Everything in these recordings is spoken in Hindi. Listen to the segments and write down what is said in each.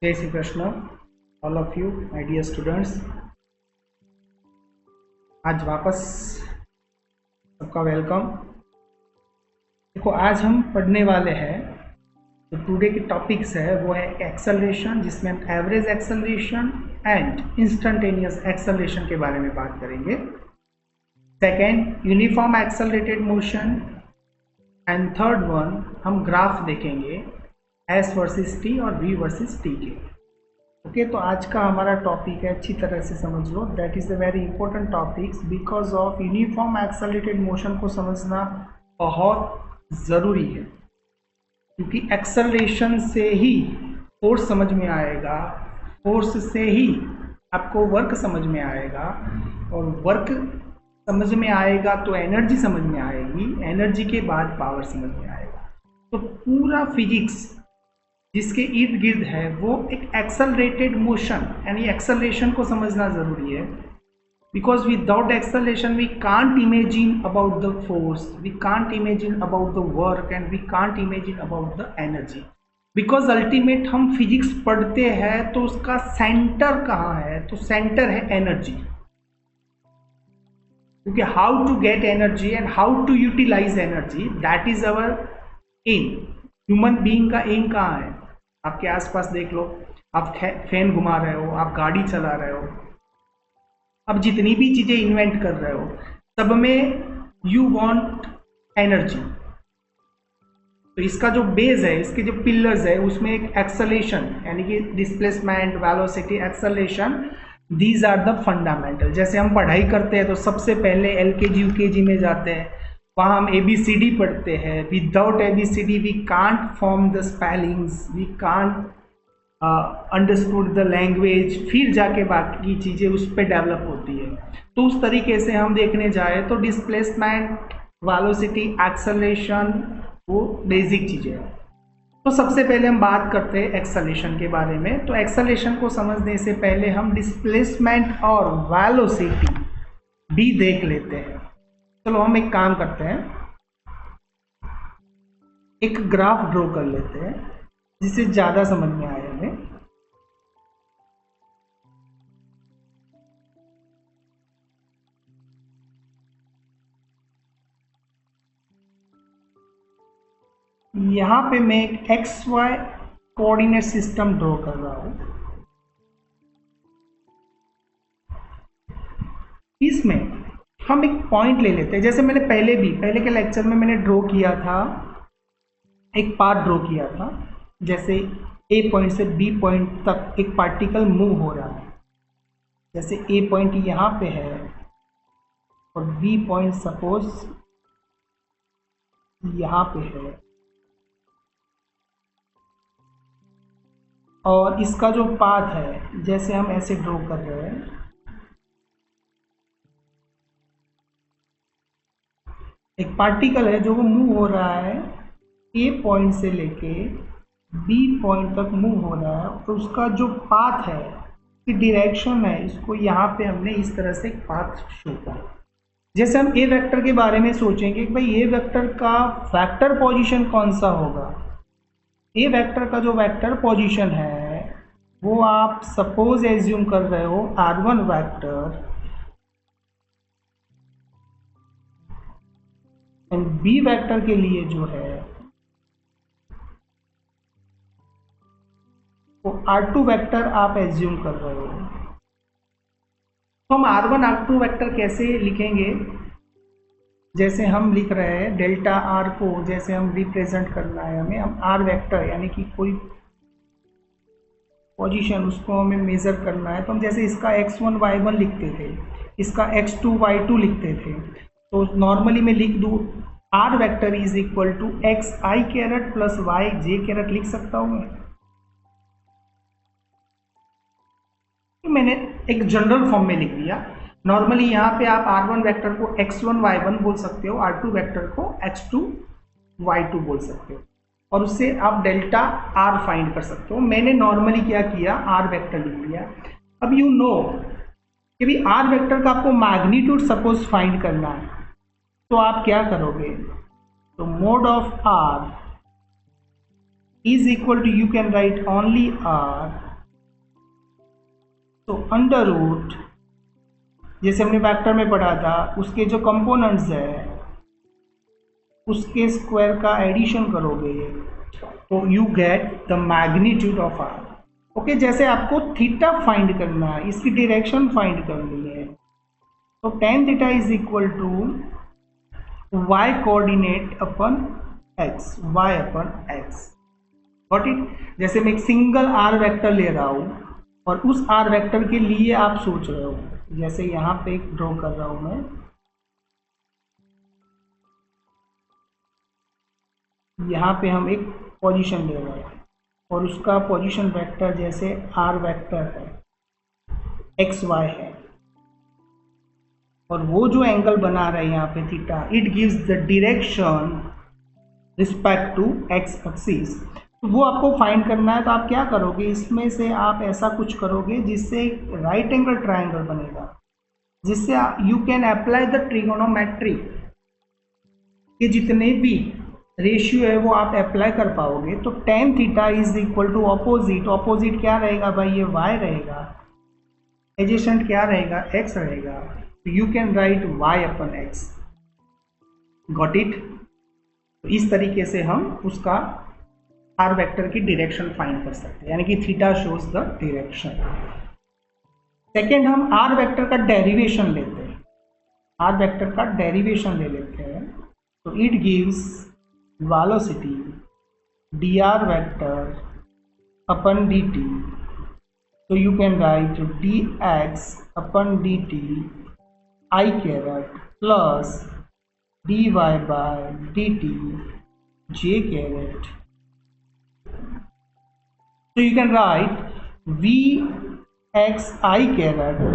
जय Shri Krishna all of you my dear students. आज वापस सबका वेलकम। देखो, आज हम पढ़ने वाले हैं जो टुडे के टॉपिक्स है वो है एक्सेलरेशन, जिसमें हम average acceleration and instantaneous acceleration के बारे में बात करेंगे। Second, uniform accelerated motion and third one हम ग्राफ देखेंगे एस वर्सेस टी और वी वर्सेस टी के। ओके, तो आज का हमारा टॉपिक है, अच्छी तरह से समझ लो, that is a very important topics because of uniform accelerated motion को समझना बहुत ज़रूरी है, क्योंकि एक्सेलरेशन से ही फोर्स समझ में आएगा, फोर्स से ही आपको वर्क समझ में आएगा, और वर्क समझ में आएगा तो एनर्जी समझ में आएगी, एनर्जी के बाद पावर समझ में आएगा। तो पूरा फिजिक्स जिसके इर्द गिर्द है वो एक एक्सेलरेटेड मोशन यानी एक्सेलरेशन को समझना जरूरी है, because without acceleration we can't imagine about the force, we can't imagine about the work and we can't imagine about the energy. Because ultimate हम फिजिक्स पढ़ते हैं तो उसका सेंटर कहाँ है, तो सेंटर है एनर्जी, क्योंकि how to get energy and how to utilise energy, that is our aim. Human being का एम कहाँ है? आपके आसपास देख लो, आप फैन घुमा रहे हो, आप गाड़ी चला रहे हो, अब जितनी भी चीजें इन्वेंट कर रहे हो सब में यू वांट एनर्जी। तो इसका जो बेस है, इसके जो पिलर्स है, उसमें एक एक्सेलरेशन यानी कि displacement, velocity, acceleration, these are the fundamental. जैसे हम पढ़ाई करते हैं तो सबसे पहले एलकेजी यूकेजी में जाते हैं, वहाँ हम ABCD पढ़ते हैं। Without ABCD we can't form the spellings, we can't understood the language, फिर जाके बाकी चीज़ें उस पर डेवलप होती है। तो उस तरीके से हम देखने जाए तो डिस्प्लेसमेंट, वेलोसिटी, एक्सेलरेशन वो बेसिक चीज़ें हैं। तो सबसे पहले हम बात करते हैं एक्सेलरेशन के बारे में। तो एक्सेलरेशन को समझने से पहले हम डिस्प्लेसमेंट और वेलोसिटी भी देख लेते हैं। चलो हम एक काम करते हैं, एक ग्राफ ड्रॉ कर लेते हैं जिससे ज़्यादा समझ में आए हमें। यहाँ पे मैं एक XY कोऑर्डिनेट सिस्टम ड्रॉ कर रहा हूँ। इसमें हम एक पॉइंट ले लेते हैं, जैसे मैंने पहले के लेक्चर में मैंने ड्रॉ किया था, एक पाथ ड्रॉ किया था। जैसे A पॉइंट से B पॉइंट तक एक पार्टिकल मूव हो रहा है। जैसे A पॉइंट यहाँ पे है और B पॉइंट सपोज यहाँ पे है, और इसका जो पाथ है जैसे हम ऐसे ड्रॉ कर रहे हैं, एक पार्टिकल है जो वो मूव हो रहा है, A पॉइंट से लेके B पॉइंट तक मूव हो रहा है, और उसका जो पाथ है कि डायरेक्शन है, इसको यहाँ पे हमने इस तरह से एक पाथ शो किया। जैसे हम ए वेक्टर के बारे में सोचेंगे कि भाई ए वेक्टर का वेक्टर पोजीशन कौन सा होगा। ए वेक्टर का जो वेक्टर पोजीशन है वो आप सपोज एज्यूम कर रहे हो R1 vector, and B vector के लिए जो है वो R2 वेक्टर आप एज्यूम कर रहे हो। तो हम R1 R2 वेक्टर कैसे लिखेंगे? जैसे हम लिख रहे हैं डेल्टा R को, जैसे हम रिप्रेजेंट करना है हमें, हम R वेक्टर यानी कि कोई पोजीशन उसको हमें मेजर करना है, तो हम जैसे इसका x1 y1 लिखते थे, इसका x2 y2 लिखते थे, तो नॉर्मली मैं लिख दूँ R vector is equal to X I caret plus Y J caret लिख सकता हूँ मैं। तो मैंने एक जनरल फॉर्म में लिख दिया। नॉर्मली यहाँ पे आप R1 वेक्टर को x1 y1 बोल सकते हो, R2 वेक्टर को x2 y2 बोल सकते हो, और उससे आप डेल्टा R फाइंड कर सकते हो। मैंने नॉर्मली क्या किया, R वेक्टर लिख दिया। अब यू नो कि भी R वेक्टर का आपको मैग्नीट्यूड सपोज फाइंड करना है, तो आप क्या करोगे, तो mod of R is equal to, you can write only R तो अंडर रूट, जैसे हमने वेक्टर में पढ़ा था, उसके जो कंपोनेंट्स है उसके स्क्वायर का एडिशन करोगे तो you get the magnitude of R. Okay, जैसे आपको थीटा फाइंड करना है, इसकी डायरेक्शन फाइंड करनी है, तो tan theta is equal to y coordinate upon x, y upon x। Got it? जैसे मैं एक सिंगल आर वेक्टर ले रहा हूं और उस आर वेक्टर के लिए आप सोच रहे हो, जैसे यहां पे एक ड्रॉ कर रहा हूं मैं, यहाँ पे हम एक पोजीशन ले रहे हैं और उसका पोजीशन वेक्टर जैसे आर वेक्टर है, एक्स वाई है, और वो जो एंगल बना रहे हैं यहाँ पे theta, it gives the direction respect to X axis. तो वो आपको फाइंड करना है, तो आप क्या करोगे, इसमें से आप ऐसा कुछ करोगे जिससे राइट एंगल ट्राइंगल बनेगा, जिससे you can apply the trigonometry के जितने भी रेशियो है वो आप अप्लाई कर पाओगे। तो tan theta is equal to opposite, opposite क्या रहेगा भाई, ये y रहेगा, एडजेसेंट क्या रहेगा, x रहेगा, तो you can right y upon x। Got it? तो इस तरीके से हम उसका आर वेक्टर की डायरेक्शन फाइंड कर सकते हैं, यानी कि theta shows the direction. Second, हम आर वेक्टर का डेरिवेशन लेते हैं, आर वेक्टर का डेरिवेशन ले लेते हैं, तो it gives velocity dr vector upon dt, so you can write dx upon dt I caret plus dy by dt j caret, so you can write vx I caret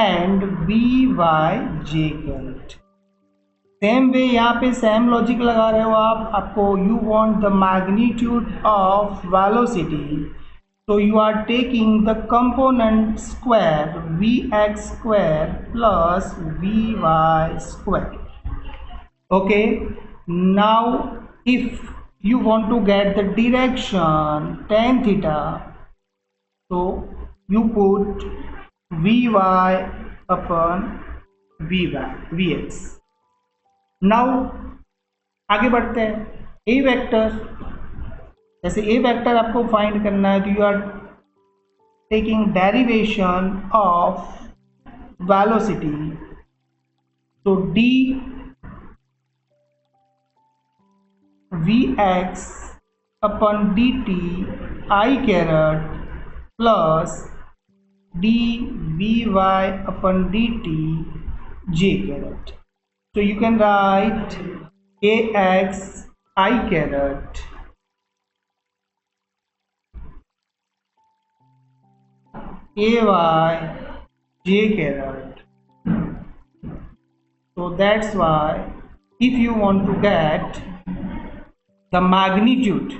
and vy j caret। Same way यहाँ पे सेम लॉजिक लगा रहे हो आप, आपको you want the magnitude of velocity, तो you are taking the component square v x square plus v y square. Okay, now if you want to get the direction tan theta, तो you put v y upon v x. Now आगे बढ़ते हैं, ए वेक्टर, जैसे ए वेक्टर आपको फाइंड करना है, तो you are taking derivation of velocity, तो d v x upon d t i caret plus d v y upon d t j caret. So you can write ax I caret ay j caret. So that's why if you want to get the magnitude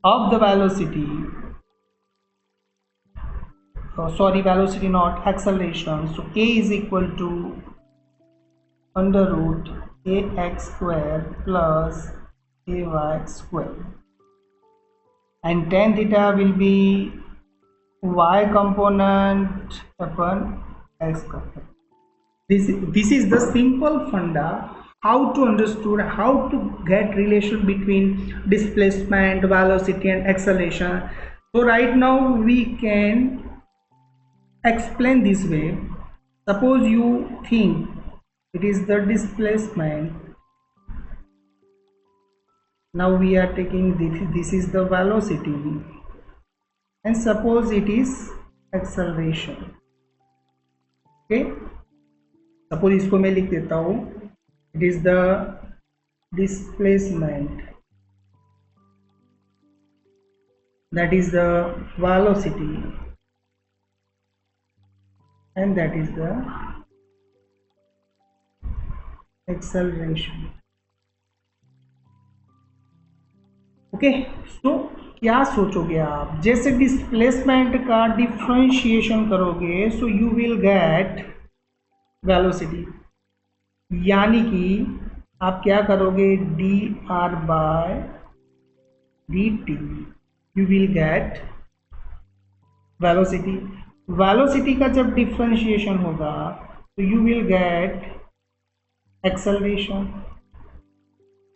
of the velocity, velocity not acceleration, so a is equal to under root ax square plus ay square, and tan theta will be y component upon x component. This is the simple funda how to understood how to get relation between displacement, velocity and acceleration. So right now we can explain this way. Suppose you think it is the displacement, now we are taking this is the velocity, and suppose it is acceleration. Okay, suppose इसको मैं लिख देता हूँ, it is the displacement, that is the velocity, and that is the acceleration. Okay, so क्या सोचोगे आप, जैसे डिस्प्लेसमेंट का डिफरेंशिएशन करोगे, so you will get velocity, यानी कि आप क्या करोगे, d r by d t, you will get velocity. Velocity का जब डिफरेंशिएशन होगा तो यू विल गेट एक्सेलरेशन।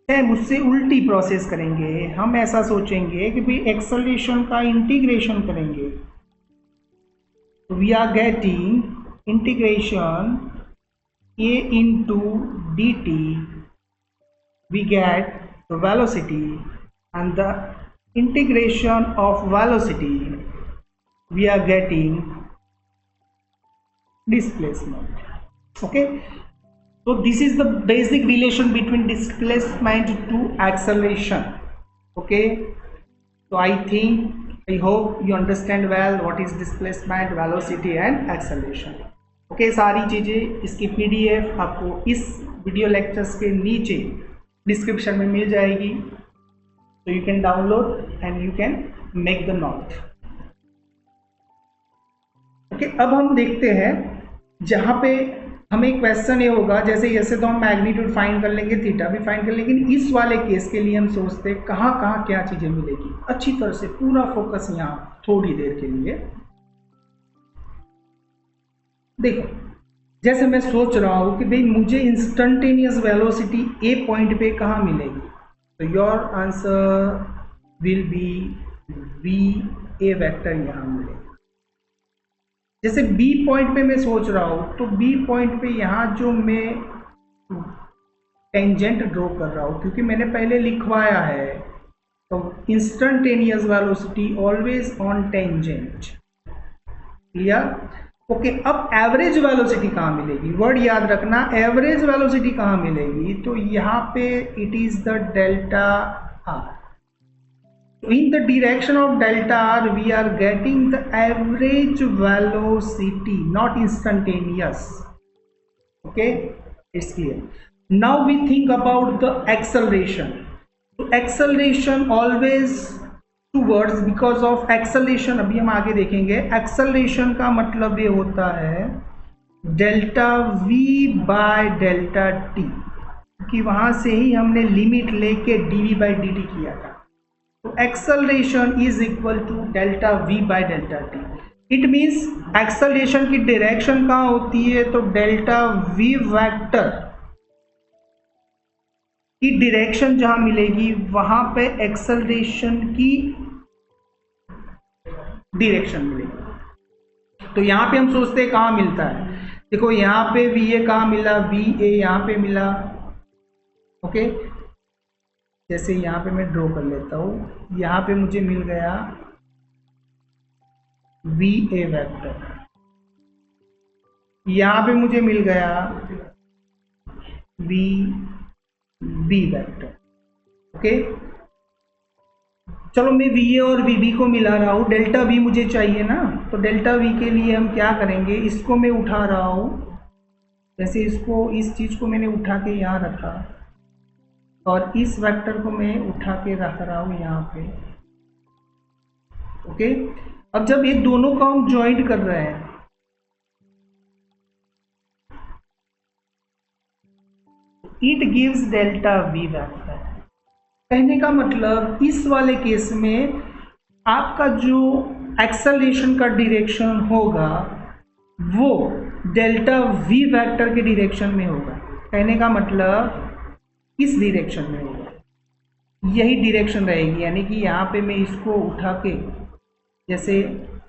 हम उससे उल्टी प्रोसेस करेंगे, हम ऐसा सोचेंगे कि भाई एक्सेलरेशन का इंटीग्रेशन करेंगे, तो we are getting integration a into dt, we get the velocity, and the integration of velocity we are getting displacement. Okay, so this is the basic relation between displacement to acceleration. Okay, so I hope you understand well what is displacement, velocity and acceleration. Okay, सारी चीज़ें इसकी पीडीएफ आपको इस वीडियो लेक्चर्स के नीचे डिस्क्रिप्शन में मिल जाएगी, तो you can download and you can make the note. Okay, अब हम देखते हैं जहाँ पे हमें क्वेश्चन ये होगा, जैसे तो हम मैग्नीट्यूड फाइंड कर लेंगे, थीटा भी फाइंड कर लेंगे, लेकिन इस वाले केस के लिए हम सोचते हैं कहाँ कहाँ क्या चीज़ें मिलेगी। अच्छी तरह से पूरा फोकस यहाँ थोड़ी देर के लिए देखो। जैसे मैं सोच रहा हूँ कि भाई मुझे इंस्टंटेनियस वेलोसिटी ए पॉइंट पे कहाँ मिलेगी, तो your answer will be V A vector यहाँ मिलेगा। जैसे बी पॉइंट पे मैं सोच रहा हूँ, तो बी पॉइंट पे यहाँ जो मैं टेंजेंट ड्रॉ कर रहा हूँ, क्योंकि मैंने पहले लिखवाया है, तो instantaneous velocity always on tangent. Clear? Okay, अब एवरेज वेलोसिटी कहाँ मिलेगी? वर्ड याद रखना, एवरेज वेलोसिटी कहाँ मिलेगी? तो यहाँ पे it is the delta r. In the direction of delta r we are getting the average velocity, not instantaneous. Okay, it's clear. Now we think about the acceleration. तो acceleration always towards because of acceleration, अभी हम आगे देखेंगे। एक्सेलरेशन का मतलब ये होता है delta we by delta T, कि वहां से ही हमने लिमिट लेके डीवी बाई डी टी किया था। तो acceleration is equal to delta we by delta T. It means acceleration की डायरेक्शन कहाँ होती है, तो डेल्टा वी वेक्टर की डायरेक्शन जहां मिलेगी वहां पे एक्सेलरेशन की डायरेक्शन मिलेगी। तो यहां पे हम सोचते हैं कहां मिलता है, देखो यहां पे वी ए कहां मिला, वी ए यहां पे मिला। ओके, जैसे यहां पे मैं ड्रॉ कर लेता हूं, यहां पे मुझे मिल गया वी ए वेक्टर, यहां पे मुझे मिल गया वी बी वेक्टर। ओके, चलो मैं वी ए और वी बी को मिला रहा हूँ, डेल्टा वी मुझे चाहिए ना, तो डेल्टा वी के लिए हम क्या करेंगे, इसको मैं उठा रहा हूँ, जैसे इसको, इस चीज़ को मैंने उठा के यहाँ रखा और इस वेक्टर को मैं उठा के रख रहा हूँ यहाँ पे। ओके, अब जब ये दोनों को हम ज्वाइंट कर रहे हैं, it gives delta V vector. कहने का मतलब इस वाले केस में आपका जो एक्सेलरेशन का डायरेक्शन होगा वो डेल्टा वी वेक्टर के डायरेक्शन में होगा। कहने का मतलब इस डायरेक्शन में होगा, यही डायरेक्शन रहेगी, यानी कि यहाँ पे मैं इसको उठा के, जैसे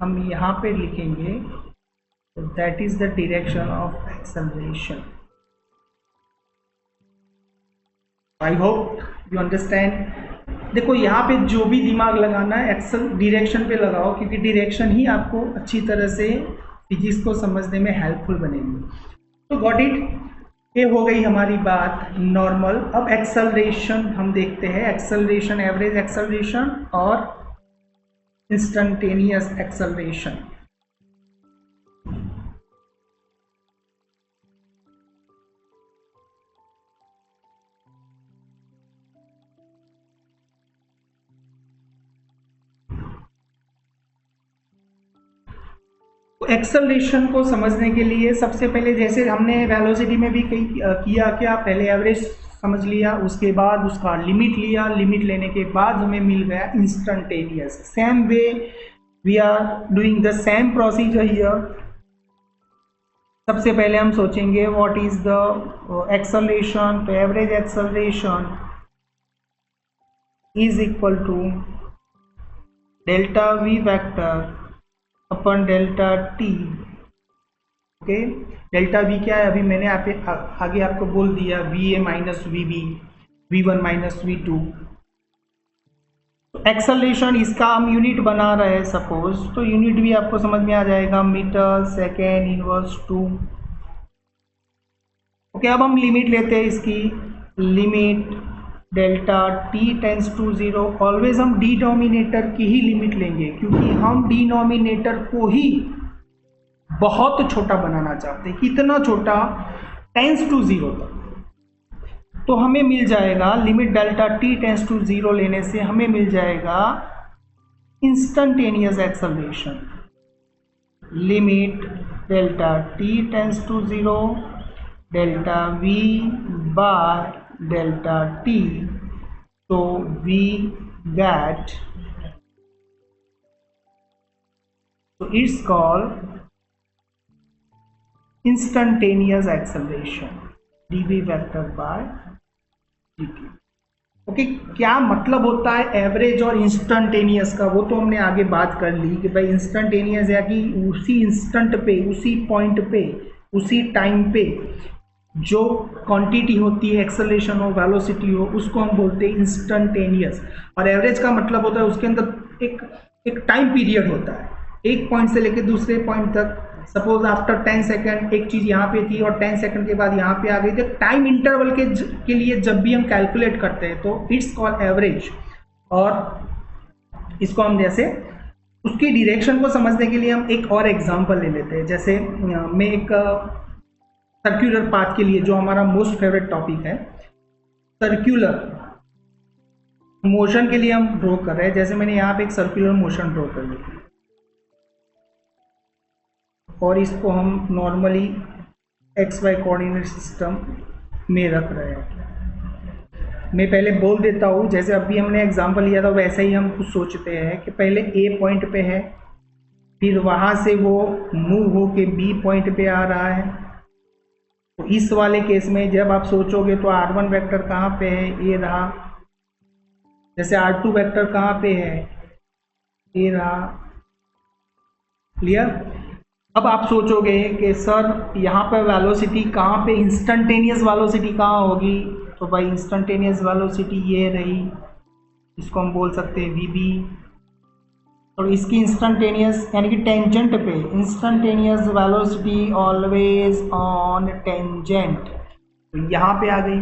हम यहाँ पे लिखेंगे, तो that is the direction of acceleration. I hope you understand. देखो यहाँ पे जो भी दिमाग लगाना है एक्सल डायरेक्शन पे लगाओ, क्योंकि डायरेक्शन ही आपको अच्छी तरह से फिजिक्स को समझने में हेल्पफुल बनेगी। तो गॉट इट, ये हो गई हमारी बात नॉर्मल। अब एक्सेलरेशन हम देखते हैं, एक्सेलरेशन, एवरेज एक्सेलरेशन और इंस्टेंटेनियस एक्सेलरेशन। एक्सेलरेशन को समझने के लिए सबसे पहले, जैसे हमने वेलोसिटी में भी किया, क्या पहले एवरेज समझ लिया, उसके बाद उसका लिमिट लिया, लिमिट लेने के बाद हमें मिल गया instantaneous. Same way we are doing the same procedure here. सबसे पहले हम सोचेंगे व्हाट इज द एक्सेलरेशन। तो average acceleration is equal to delta V vector upon delta T. Okay, delta V क्या है, अभी मैंने आगे आपको बोल दिया, V A minus V B, V one minus V two. Acceleration इसका हम यूनिट बना रहे हैं सपोज, तो यूनिट भी आपको समझ में आ जाएगा, मीटर सेकेंड इनवर्स 2। ओके, अब हम लिमिट लेते हैं इसकी, limit delta T tends to 0। Always हम डिनोमिनेटर की ही लिमिट लेंगे, क्योंकि हम डिनोमिनेटर को ही बहुत छोटा बनाना चाहते हैं। कितना छोटा, टेंस टू 0 तक। तो हमें मिल जाएगा limit delta T tends to 0 लेने से हमें मिल जाएगा instantaneous acceleration. Limit delta T tends to 0 delta we by delta t, तो we get, so it's called instantaneous acceleration dv vector by dt। Okay, क्या मतलब होता है एवरेज और इंस्टेंटेनियस का, वो तो हमने आगे बात कर ली कि भाई इंस्टेंटेनियस या कि उसी इंस्टेंट पे, उसी पॉइंट पे, उसी टाइम पे जो क्वांटिटी होती है, एक्सेलरेशन हो, वेलोसिटी हो, उसको हम बोलते हैं इंस्टेंटेनियस। और एवरेज का मतलब होता है उसके अंदर एक टाइम पीरियड होता है, एक पॉइंट से लेकर दूसरे पॉइंट तक। सपोज आफ्टर 10 सेकेंड एक चीज़ यहाँ पे थी और 10 सेकेंड के बाद यहाँ पे आ गई, तो टाइम इंटरवल के लिए जब भी हम कैलकुलेट करते हैं तो इट्स कॉल्ड एवरेज। और इसको हम जैसे उसकी डायरेक्शन को समझने के लिए हम एक और एग्जांपल ले लेते हैं। जैसे मैं एक सर्कुलर पाथ के लिए, जो हमारा मोस्ट फेवरेट टॉपिक है, सर्कुलर मोशन के लिए हम ड्रॉ कर रहे हैं। जैसे मैंने यहाँ पे एक सर्कुलर मोशन ड्रॉ कर ली और इसको हम normally X Y coordinate system में रख रहे हैं। मैं पहले बोल देता हूँ, जैसे अभी हमने एग्जांपल लिया था वैसे ही हम कुछ सोचते हैं कि पहले ए पॉइंट पे है, फिर वहाँ से वो मूव हो के बी पॉइंट पे आ रहा है। तो इस वाले केस में जब आप सोचोगे तो r1 वेक्टर कहाँ पे है, ये रहा। जैसे r2 वेक्टर कहाँ पे है, ये रहा। क्लियर? अब आप सोचोगे कि सर यहाँ पे वेलोसिटी कहाँ पे, इंस्टेंटेनियस वेलोसिटी कहाँ होगी, तो भाई इंस्टेंटेनियस वेलोसिटी ये रही, इसको हम बोल सकते हैं वीबी। और इसकी इंस्टेंटेनियस यानी कि टेंजेंट पे, instantaneous velocity always on tangent, तो यहाँ पे आ गई।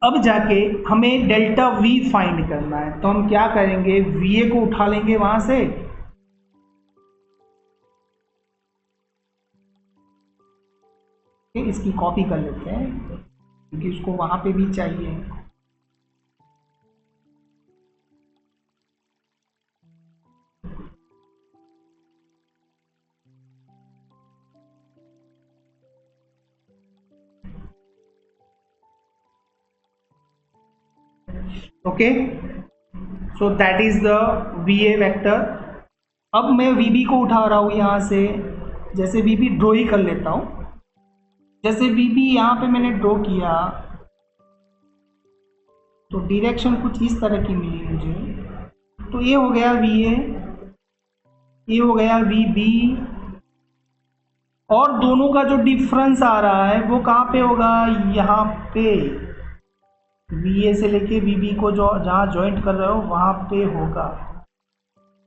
अब जाके हमें डेल्टा वी फाइंड करना है, तो हम क्या करेंगे, वी ए को उठा लेंगे वहां से, इसकी कॉपी कर लेते हैं क्योंकि उसको वहां पे भी चाहिए। Okay, so that is the V A vector. अब मैं वी बी को उठा रहा हूं यहां से, जैसे वी बी ड्रॉ ही कर लेता हूं। जैसे वी बी यहाँ पे मैंने ड्रॉ किया तो डायरेक्शन कुछ इस तरह की मिली मुझे। तो ये हो गया वी ए, ये हो गया वी बी, और दोनों का जो डिफरेंस आ रहा है वो कहाँ पे होगा, यहाँ पे वी ए से लेके वी बी को जो जहाँ ज्वाइंट कर रहे हो वहाँ पे होगा।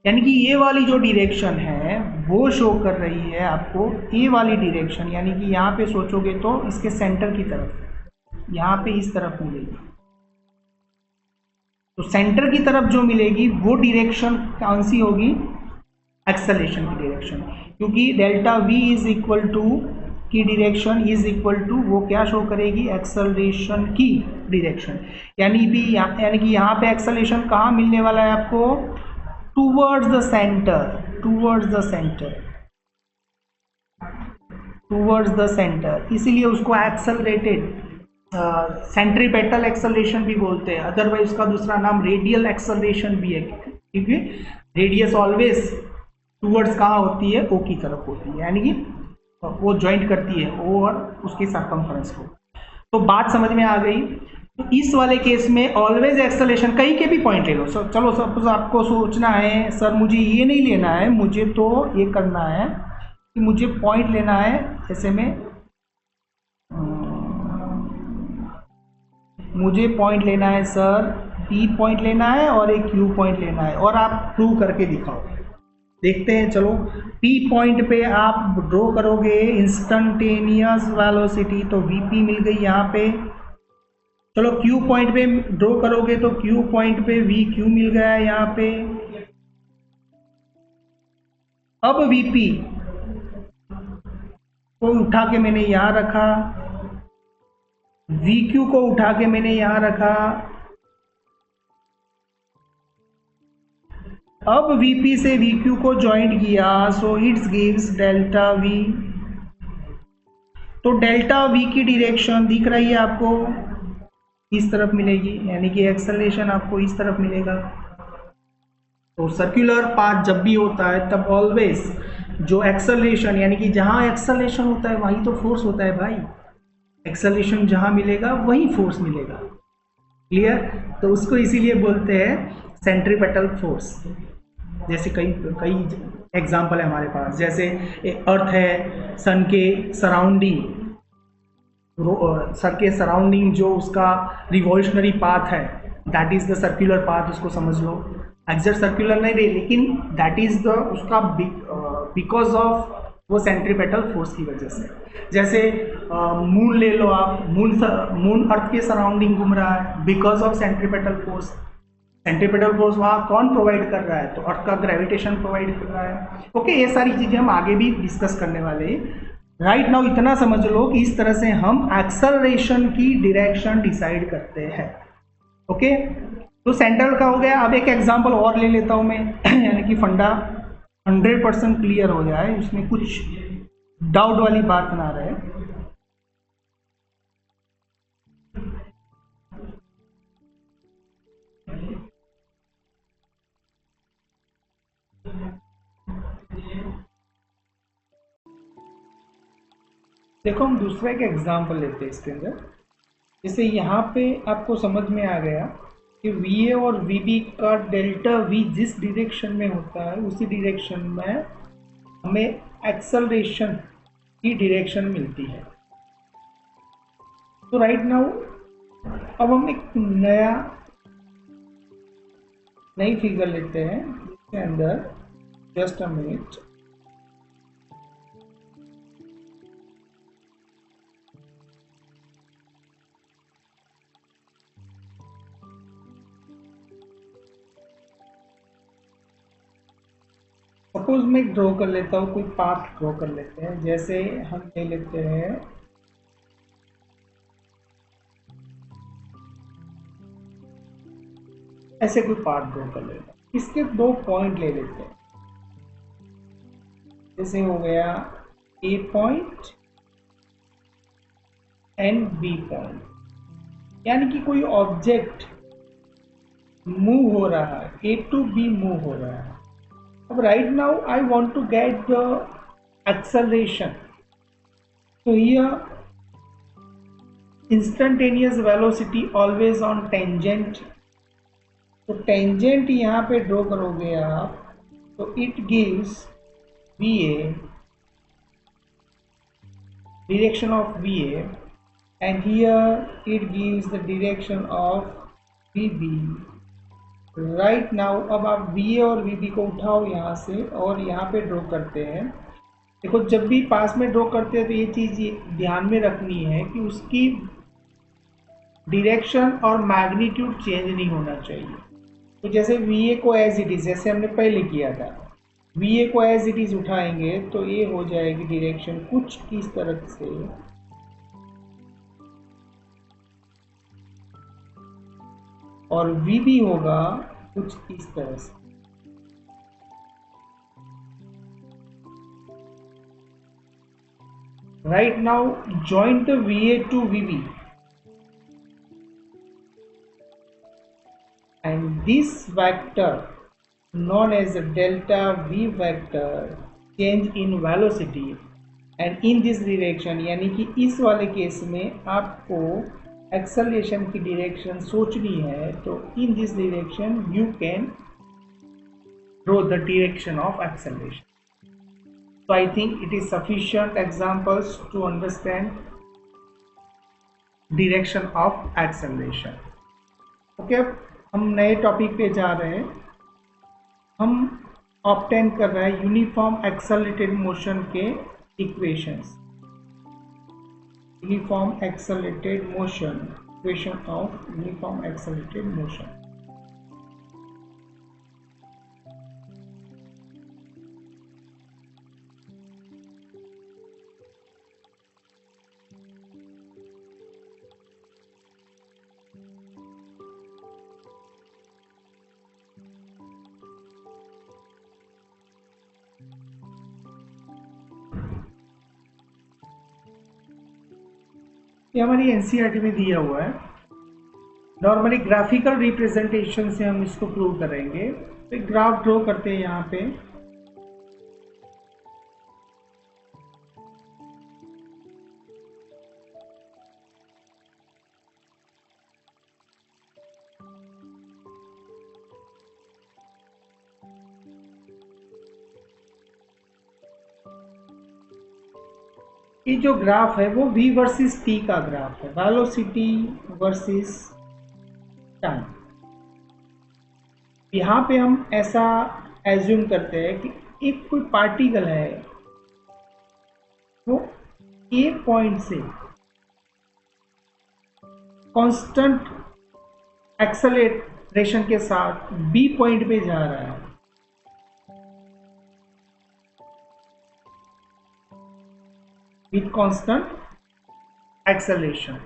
यानी कि ये वाली जो डायरेक्शन है वो शो कर रही है आपको ये वाली डायरेक्शन, यानी कि यहाँ पे सोचोगे तो इसके सेंटर की तरफ, यहाँ पे इस तरफ मिलेगी। तो सेंटर की तरफ जो मिलेगी वो डायरेक्शन कौन सी होगी, एक्सेलरेशन की डायरेक्शन, क्योंकि delta V is equal to की डायरेक्शन इज इक्वल टू वो क्या शो करेगी, एक्सेलरेशन की डायरेक्शन। यानी कि यहाँ पे एक्सेलरेशन कहाँ मिलने वाला है आपको, towards the center, towards the center, towards the center। इसीलिए उसको एक्सेलरेटेड सेंट्रीपेटल एक्सेलरेशन भी बोलते हैं, अदरवाइज उसका दूसरा नाम रेडियल एक्सेलरेशन भी है, क्योंकि रेडियस ऑलवेज टूवर्ड्स कहाँ होती है, ओ की तरफ होती है, यानी कि वो ज्वाइंट करती है ओ और उसके सरकमफ्रेंस को। तो बात समझ में आ गई। तो इस वाले केस में ऑलवेज एक्सेलरेशन, कहीं के भी पॉइंट ले लो। चलो सपोज आपको सोचना है सर मुझे ये नहीं लेना है, मुझे तो ये करना है कि मुझे पॉइंट लेना है, जैसे में मुझे पॉइंट लेना है सर, पी पॉइंट लेना है और एक क्यू पॉइंट लेना है, और आप प्रूव करके दिखाओ। देखते हैं, चलो पी पॉइंट पे आप ड्रॉ करोगे इंस्टेंटेनियस वेलोसिटी, तो वीपी मिल गई यहाँ पे। चलो क्यू पॉइंट पे ड्रॉ करोगे तो क्यू पॉइंट पे वी क्यू मिल गया है यहाँ पे। अब वीपी को उठा के मैंने यहाँ रखा, वी क्यू को उठा के मैंने यहाँ रखा। अब वीपी से वी क्यू को ज्वाइंट किया, so it's gives delta we. तो डेल्टा वी की डायरेक्शन दिख रही है आपको, इस तरफ मिलेगी, यानी कि एक्सेलरेशन आपको इस तरफ मिलेगा। तो सर्कुलर पाथ जब भी होता है तब ऑलवेज जो एक्सेलरेशन, यानी कि जहां एक्सेलरेशन होता है वहीं तो फोर्स होता है भाई। एक्सेलरेशन जहां मिलेगा वहीं फोर्स मिलेगा। क्लियर? तो उसको इसीलिए बोलते हैं सेंट्रीपेटल फोर्स। जैसे कई कई एग्जाम्पल है हमारे पास, जैसे अर्थ है, सन के सराउंडिंग, सर के सराउंडिंग जो उसका रिवॉल्यूशनरी पाथ है, that is the circular path, उसको समझ लो। एग्जैक्ट सर्कुलर नहीं रही, लेकिन दैट इज द उसका बिकॉज ऑफ वो सेंट्रीपेटल फोर्स की वजह से। जैसे मून ले लो आप, मून अर्थ के सराउंडिंग घूम रहा है because of centripetal force. Centripetal force वहाँ कौन प्रोवाइड कर रहा है, तो अर्थ का ग्रेविटेशन प्रोवाइड कर रहा है। ओके, ये सारी चीज़ें हम आगे भी डिस्कस करने वाले हैं। राइट नाउ इतना समझ लो कि इस तरह से हम एक्सेलरेशन की डायरेक्शन डिसाइड करते हैं। ओके, तो सेंट्रल का हो गया। अब एक एग्जांपल और ले लेता हूं मैं यानी कि फंडा 100% क्लियर हो जाए, उसमें कुछ डाउट वाली बात ना रहे। देखो हम दूसरे का एग्जांपल लेते हैं इसके अंदर। जैसे यहाँ पे आपको समझ में आ गया कि वी ए और वी बी का डेल्टा वी जिस डायरेक्शन में होता है उसी डायरेक्शन में हमें एक्सेलरेशन की डायरेक्शन मिलती है। तो राइट नाउ अब हम एक नई फिगर लेते हैं इसके अंदर, जस्ट अ मिनट। सपोज मैं ड्रॉ कर लेता हूँ, कोई पाथ ड्रॉ कर लेते हैं। जैसे हम ले लेते हैं ऐसे कोई पाथ ड्रॉ कर लेते हैं, इसके दो पॉइंट ले लेते हैं। जैसे हो गया ए पॉइंट एंड बी पॉइंट, यानी कि कोई ऑब्जेक्ट मूव हो रहा है, ए टू बी मूव हो रहा है। अब right now I want to get the acceleration, so here instantaneous velocity always on tangent। तो टेंजेंट यहाँ पे ड्रॉ करोगे आप, तो it gives V A, direction of VA, and here it gives the direction of VB। Right now अब आप VA और VB को उठाओ यहाँ से और यहाँ पे ड्रॉ करते हैं। देखो जब भी पास में ड्रॉ करते हैं तो ये चीज़ ध्यान में रखनी है कि उसकी डायरेक्शन और मैग्नीट्यूड चेंज नहीं होना चाहिए। तो जैसे VA को एज इट इज, जैसे हमने पहले किया था, VA को एज इट इज उठाएंगे तो ये हो जाएगी डायरेक्शन कुछ इस तरह से, और VB होगा कुछ इस तरह से। Right now join the VA to VB, and this vector known as the delta v vector change in velocity and in this direction, यानी कि इस वाले केस में आपको एक्सेलरेशन की डायरेक्शन सोचनी है, तो in this direction you can draw the direction of acceleration. So I think it is sufficient examples to understand direction of acceleration. Okay, अब हम नए टॉपिक पे जा रहे हैं. हम ऑब्टेन कर रहे हैं यूनिफॉर्म एक्सेलरेटेड मोशन के equations. Uniform accelerated motion, equation of uniform accelerated motion. ये हमारी एनसीईआरटी में दिया हुआ है. नॉर्मली ग्राफिकल रिप्रेजेंटेशन से हम इसको प्रूव करेंगे. तो एक ग्राफ ड्रॉ करते हैं यहाँ पे. ये जो ग्राफ है वो v वर्सेस t का ग्राफ है, वेलोसिटी वर्सेस टाइम. यहाँ पे हम ऐसा एज्यूम करते हैं कि एक कोई पार्टिकल है, वो a पॉइंट से कांस्टेंट एक्सेलरेशन के साथ b पॉइंट पे जा रहा है. With constant acceleration.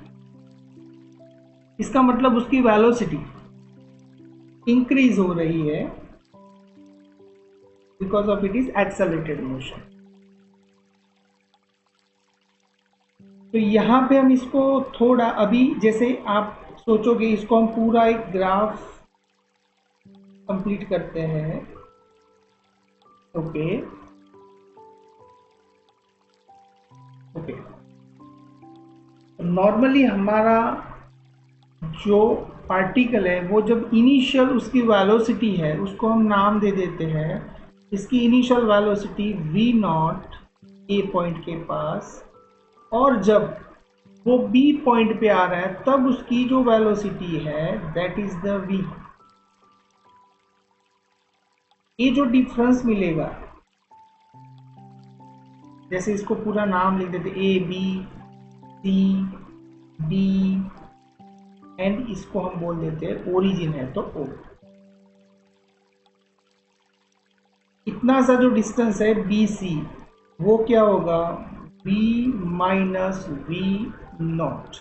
इसका मतलब उसकी वेलोसिटी इंक्रीज हो रही है because of it is accelerated motion. तो यहां पे हम इसको थोड़ा, अभी जैसे आप सोचोगे इसको हम पूरा एक ग्राफ कंप्लीट करते हैं. ओके, नॉर्मली हमारा जो पार्टिकल है वो जब इनिशियल उसकी वेलोसिटी है उसको हम नाम दे देते हैं. इसकी initial velocity v not a point के पास, और जब वो b पॉइंट पे आ रहा है तब उसकी जो वेलोसिटी है दैट इज द v. ये जो डिफरेंस मिलेगा, जैसे इसको पूरा नाम लिख देते A B C D and इसको हम बोल देते हैं ओरिजिन है तो ओ. इतना सा जो डिस्टेंस है बी सी, वो क्या होगा b माइनस v नॉट.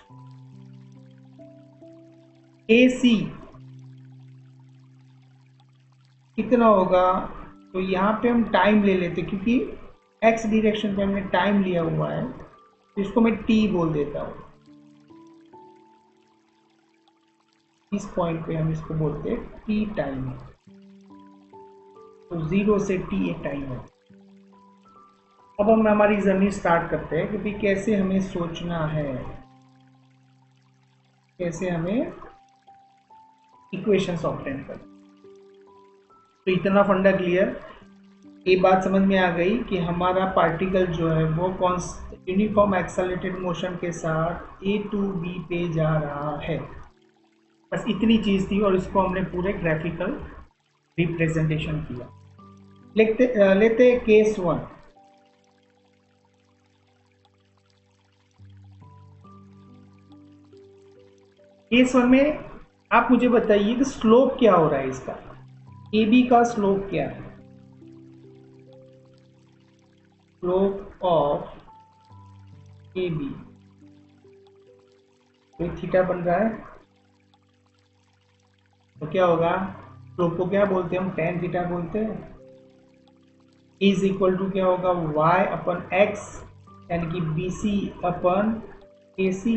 ए सी कितना होगा, तो यहाँ पे हम टाइम ले लेते क्योंकि x डायरेक्शन पे हमने टाइम लिया हुआ है, तो इसको मैं t बोल देता हूँ. इस पॉइंट पे हम इसको बोलते हैं t टाइम. तो 0 से t एक टाइम है. अब हम हमारी जर्नी स्टार्ट करते हैं कि भाई कैसे हमें सोचना है, कैसे हमें इक्वेशंस ऑब्टेन करना. तो इतना फंडा क्लियर. ये बात समझ में आ गई कि हमारा पार्टिकल जो है वो यूनिफॉर्म एक्सेलरेटेड मोशन के साथ a टू b पे जा रहा है. बस इतनी चीज़ थी और इसको हमने पूरे ग्राफिकल रिप्रेजेंटेशन किया. लेते केस 1. केस 1 में आप मुझे बताइए कि स्लोप क्या हो रहा है इसका. ए बी का स्लोप क्या है. स्लोप ऑफ ए बी तो थीटा बन रहा है, तो क्या होगा, स्लोप को क्या बोलते हैं हम, टेन थीटा बोलते हैं. इज इक्वल टू क्या होगा, y अपन x, यानी कि बी सी अपन ए सी.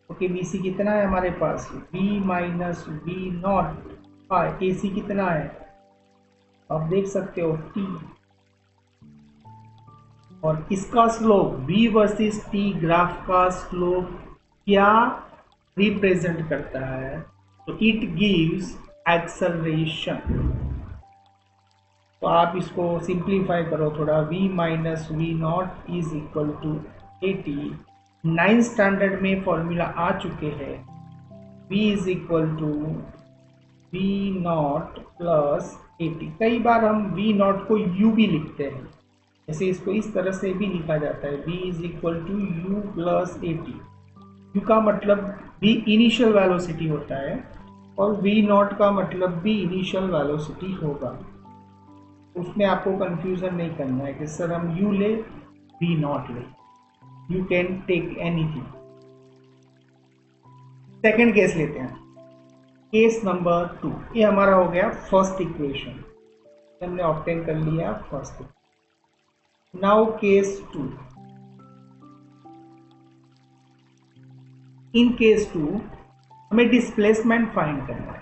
ओके, बी सी कितना है हमारे पास, b माइनस v नॉट. ए सी कितना है आप देख सकते हो टी, और इसका slope v versus t graph का स्लोप क्या रिप्रेजेंट करता है, तो इट गिव्स एक्सेलरेशन। तो आप इसको सिंप्लीफाई करो थोड़ा, v minus we naught is equal to A T. 9th standard में फॉर्मूला आ चुके हैं, v is equal to we naught plus A T. कई बार हम v नॉट को u भी लिखते हैं, जैसे इसको इस तरह से भी लिखा जाता है, v is equal to U plus A T. U का मतलब v इनिशियल वेलोसिटी होता है और v नॉट का मतलब भी इनिशियल वेलोसिटी होगा। उसमें आपको कंफ्यूजन नहीं करना है कि सर हम u ले v नॉट ले, you can take anything. Second case लेते हैं, केस नंबर 2। ये हमारा हो गया फर्स्ट इक्वेशन, हमने ऑब्टेन कर लिया first. Now case 2। In case 2 हमें डिस्प्लेसमेंट फाइंड करना है।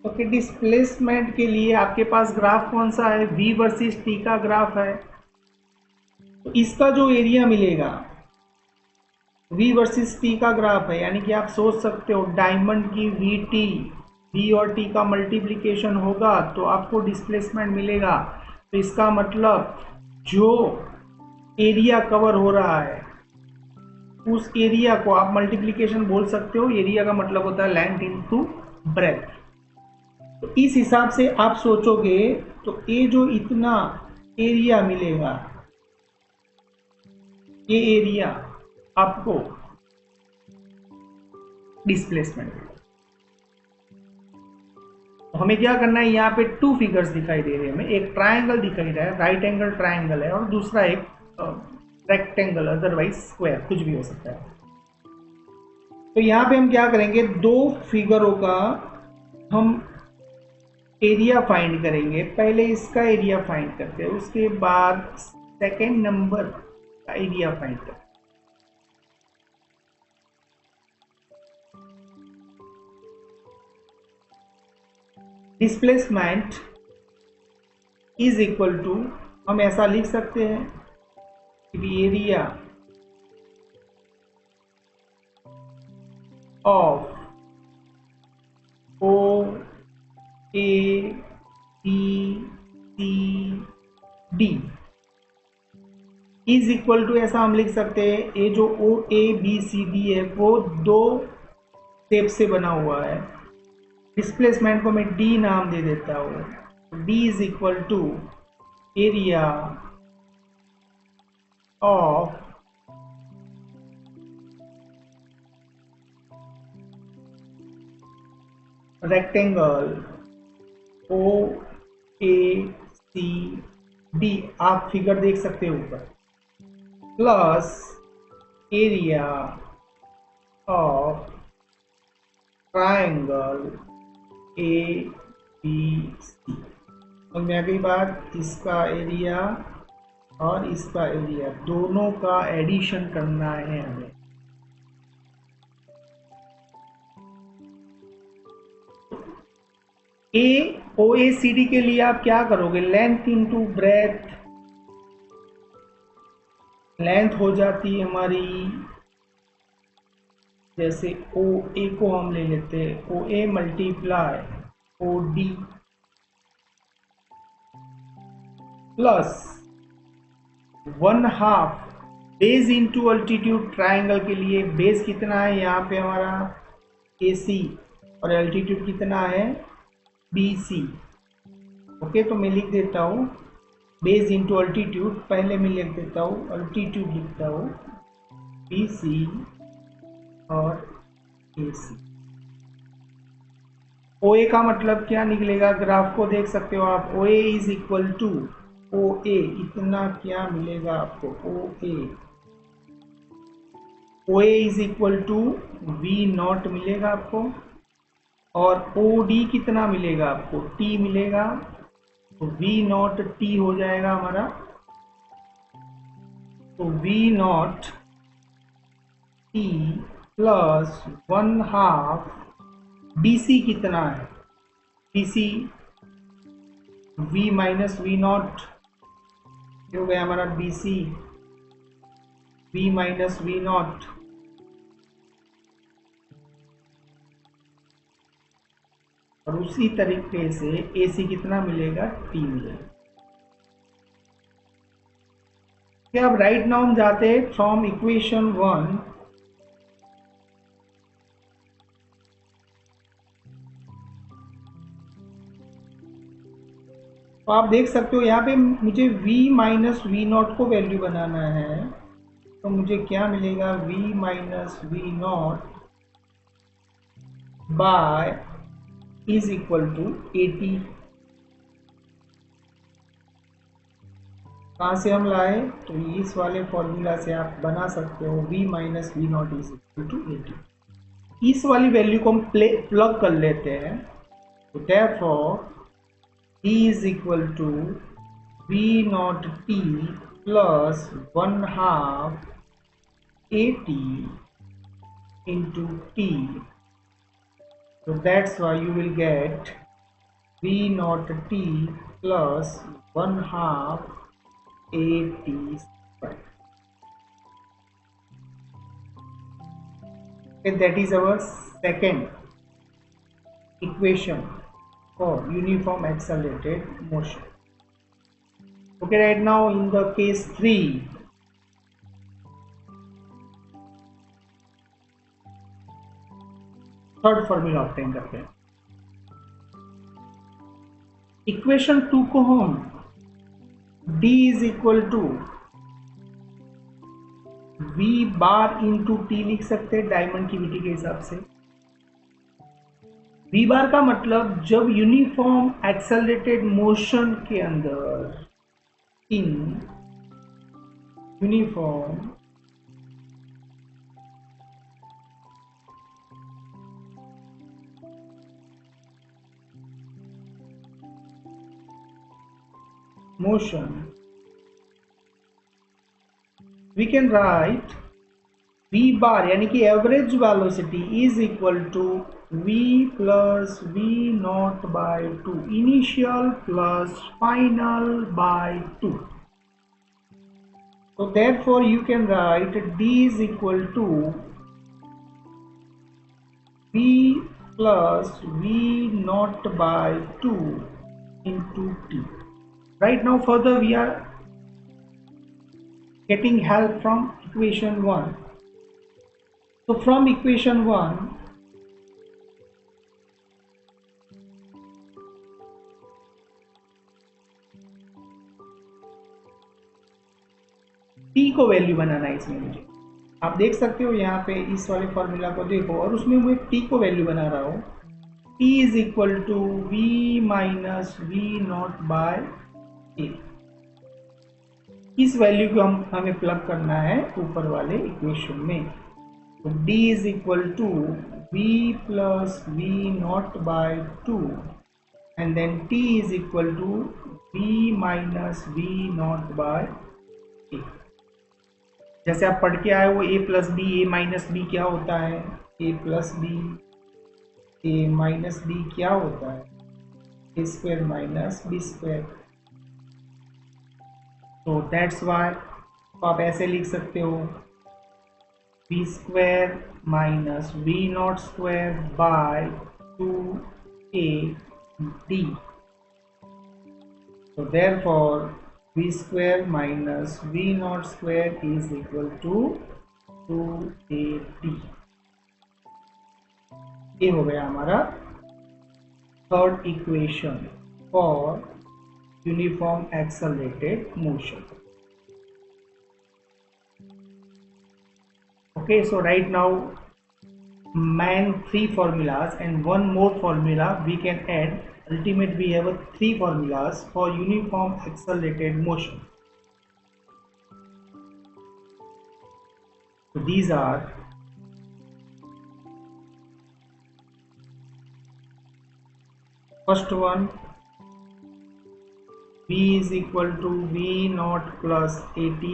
ओके, डिस्प्लेसमेंट के लिए आपके पास ग्राफ कौन सा है, v वर्सेस t का ग्राफ है। तो इसका जो एरिया मिलेगा v वर्सेस t का ग्राफ है, यानी कि आप सोच सकते हो डायमंड की v और t का मल्टीप्लिकेशन होगा तो आपको डिस्प्लेसमेंट मिलेगा। तो इसका मतलब जो एरिया कवर हो रहा है उस एरिया को आप मल्टीप्लिकेशन बोल सकते हो। एरिया का मतलब होता है लेंथ इनटू ब्रेथ। तो इस हिसाब से आप सोचोगे तो ये जो इतना एरिया मिलेगा, ये एरिया आपको डिस्प्लेसमेंट मिलेगा। तो हमें क्या करना है, यहाँ पे 2 फिगर्स दिखाई दे रहे हैं हमें, एक ट्रायंगल दिखाई दे रहा है, राइट एंगल ट्रायंगल है, और दूसरा एक रेक्टेंगल, अदरवाइज स्क्वायर, कुछ भी हो सकता है। तो यहाँ पे हम क्या करेंगे, 2 फिगरों का हम एरिया फाइंड करेंगे। पहले इसका एरिया फाइंड करते हैं, उसके बाद सेकेंड नंबर का एरिया फाइंड करते हैं। डिस्प्लेसमेंट इज इक्वल टू, हम ऐसा लिख सकते हैं कि area of O A B C D is equal to, ऐसा हम लिख सकते हैं, ये जो ओ ए बी सी डी है वो 2 स्टेप से बना हुआ है। डिस्प्लेसमेंट को मैं डी नाम दे देता हूँ। D is equal to area of rectangle O A C D, आप फिगर देख सकते हो ऊपर, plus area of triangle A B C. समझ में आ गई बात, इसका एरिया और इसका एरिया दोनों का एडिशन करना है हमें। ओ ए सी डी के लिए आप क्या करोगे, लेंथ इंटू ब्रेथ, लेंथ हो जाती है हमारी, जैसे ओ ए को हम ले लेते हैं, O A multiply O D plus 1/2 base into altitude. Triangle के लिए बेस कितना है यहाँ पे हमारा ए सी, और अल्टीट्यूड कितना है बी सी। ओके, तो मैं लिख देता हूँ बेस इंटू अल्टीट्यूड, पहले मैं लिख देता हूँ अल्टीट्यूड लिखता हूँ बी सी और ए सी। ओ ए का मतलब क्या निकलेगा, ग्राफ को देख सकते हो आप, O A is equal to O A, इतना क्या मिलेगा आपको, O A is equal to we naught मिलेगा आपको, और ओ डी कितना मिलेगा आपको, टी मिलेगा। तो वी नॉट टी हो जाएगा हमारा, तो V naught T plus 1/2 DC कितना है, DC V minus we naught हो गया हमारा DC V minus we naught, और उसी तरीके से AC कितना मिलेगा, T मिलेगा। अब राइट नाउ हम जाते हैं फ्रॉम इक्वेशन 1 तो आप देख सकते हो यहाँ पे मुझे V माइनस वी नॉट को वैल्यू बनाना है, तो मुझे क्या मिलेगा, V minus we naught by is equal to 80। कहाँ से हम लाए, तो इस वाले फॉर्मूला से आप बना सकते हो V minus we naught is equal to 80। इस वाली वैल्यू को हम प्लग कर लेते हैं, तो therefore E is equal to V naught T plus 1/2 AT into T. So that's why you will get V naught T plus 1/2 AT square. Okay, that is our second equation for uniform accelerated motion. Okay, right now in the case 3, third formula obtain करते हैं। इक्वेशन 2 को हम D is equal to V bar into T लिख सकते हैं डायमंड की विधि के हिसाब से। V बार का मतलब जब यूनिफॉर्म एक्सेलरेटेड मोशन के अंदर, in uniform motion, we can write V bar यानी कि average velocity is equal to V plus V naught by 2 initial plus final by 2। So therefore you can write D is equal to V plus V naught by 2 into T. Right now further we are getting help from equation 1. So from equation 1, T को वैल्यू बनाना है इसमें मुझे। आप देख सकते हो यहाँ पे इस वाले फॉर्मूला को देखो और उसमें मैं T को वैल्यू बना रहा हूँ। T is equal to V minus we naught by a. इस वैल्यू को हमें प्लग करना है ऊपर वाले इक्वेशन में। तो D is equal to V plus we naught by 2 and then T is equal to V minus we naught by a. जैसे आप पढ़ के आए वो A plus b, a minus b क्या होता है, A plus b, a minus b क्या होता है, a square minus b square. तो दैट्स वाई तो आप ऐसे लिख सकते हो b square minus we naught square bye 2AD। So therefore V square minus V naught square is equal to 2AD। ये हो गया हमारा third equation for uniform accelerated motion. Okay, so right now main 3 formulas and one more formula we can add. Ultimately we have 3 formulas for uniform accelerated motion. So these are first one, V is equal to V naught plus AT.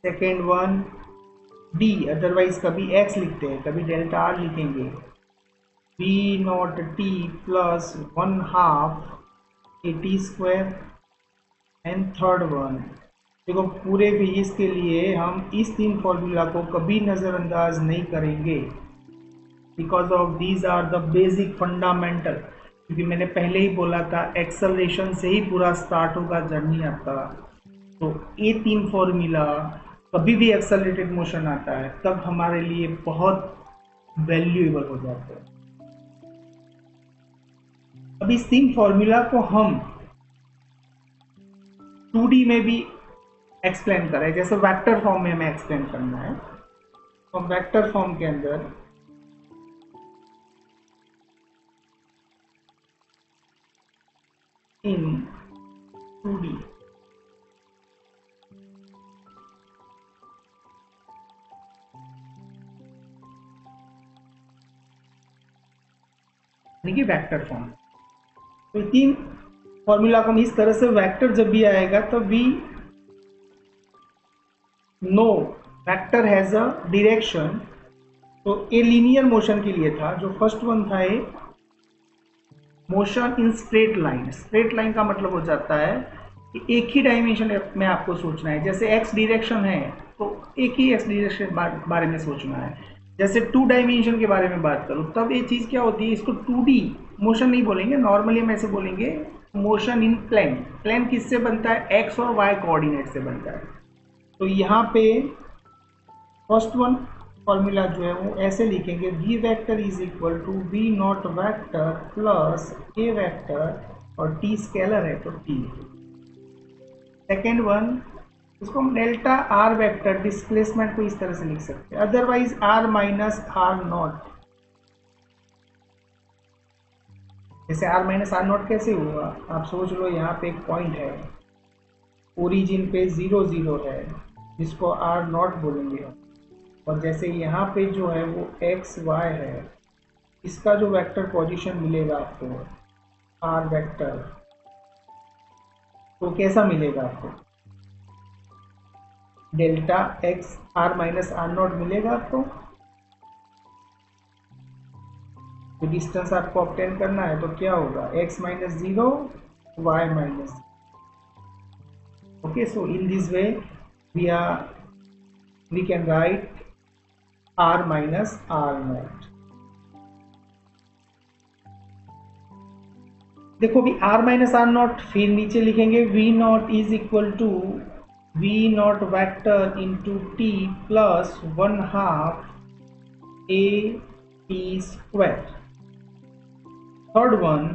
Second one, D, otherwise कभी एक्स लिखते हैं, कभी डेल्टा आर लिखेंगे, V naught T plus 1/2 A T square. And third one, देखो पूरे फिजिक्स के लिए हम इस तीन फॉर्मूला को कभी नज़रअंदाज नहीं करेंगे, because of these are the basic fundamental. क्योंकि मैंने पहले ही बोला था एक्सेलरेशन से ही पूरा स्टार्ट होगा जर्नी आपका। तो ये तीन फॉर्मूला कभी भी एक्सेलरेटेड मोशन आता है तब हमारे लिए बहुत वैल्यूएबल हो जाते हैं। अब इस तीन फॉर्मूला को हम 2D में भी एक्सप्लेन करें, जैसे वेक्टर फॉर्म में हमें एक्सप्लेन करना है। तो वेक्टर फॉर्म के अंदर इन 2D यानी वेक्टर फॉर्म। तो तीन फॉर्मूला को हम इस तरह से, वेक्टर जब भी आएगा तब भी no vector has a direction. तो ए लीनियर मोशन के लिए था, जो फर्स्ट वन था a motion in straight line. Straight line का मतलब हो जाता है कि एक ही डायमेंशन में आपको सोचना है। जैसे एक्स डायरेक्शन है तो एक ही एक्स डायरेक्शन बारे में सोचना है। जैसे 2 डायमेंशन के बारे में बात करूं तब ये चीज़ क्या होती है, इसको 2D मोशन नहीं बोलेंगे, नॉर्मली हम ऐसे बोलेंगे मोशन इन प्लेन। प्लेन किससे बनता है, एक्स और वाई कोऑर्डिनेट से बनता है। तो यहाँ पे फर्स्ट वन फॉर्मूला जो है वो ऐसे लिखेंगे, V vector is equal to we naught vector plus A vector, और टी स्केलर है तो टी। सेकेंड वन, इसको हम डेल्टा आर वेक्टर डिस्प्लेसमेंट को इस तरह से लिख सकते हैं, otherwise R minus R naught. जैसे आर माइनस आर नॉट कैसे हुआ, आप सोच लो यहाँ पे एक पॉइंट है, ओरिजिन पे 0 0 है जिसको आर नॉट बोलेंगे, और जैसे यहाँ पे जो है वो एक्स वाई है, इसका जो वेक्टर पोजीशन मिलेगा आपको आर वेक्टर, तो कैसा मिलेगा आपको, delta X R minus R naught मिलेगा आपको। तो डिस्टेंस आपको ऑब्टेन करना है तो क्या होगा, x minus 0 y minus. Okay, so in this way we can write r minus r naught। देखो भी r माइनस आर नॉट, फिर नीचे लिखेंगे v naught is equal to v naught vector into t plus 1/2 a t square. Third one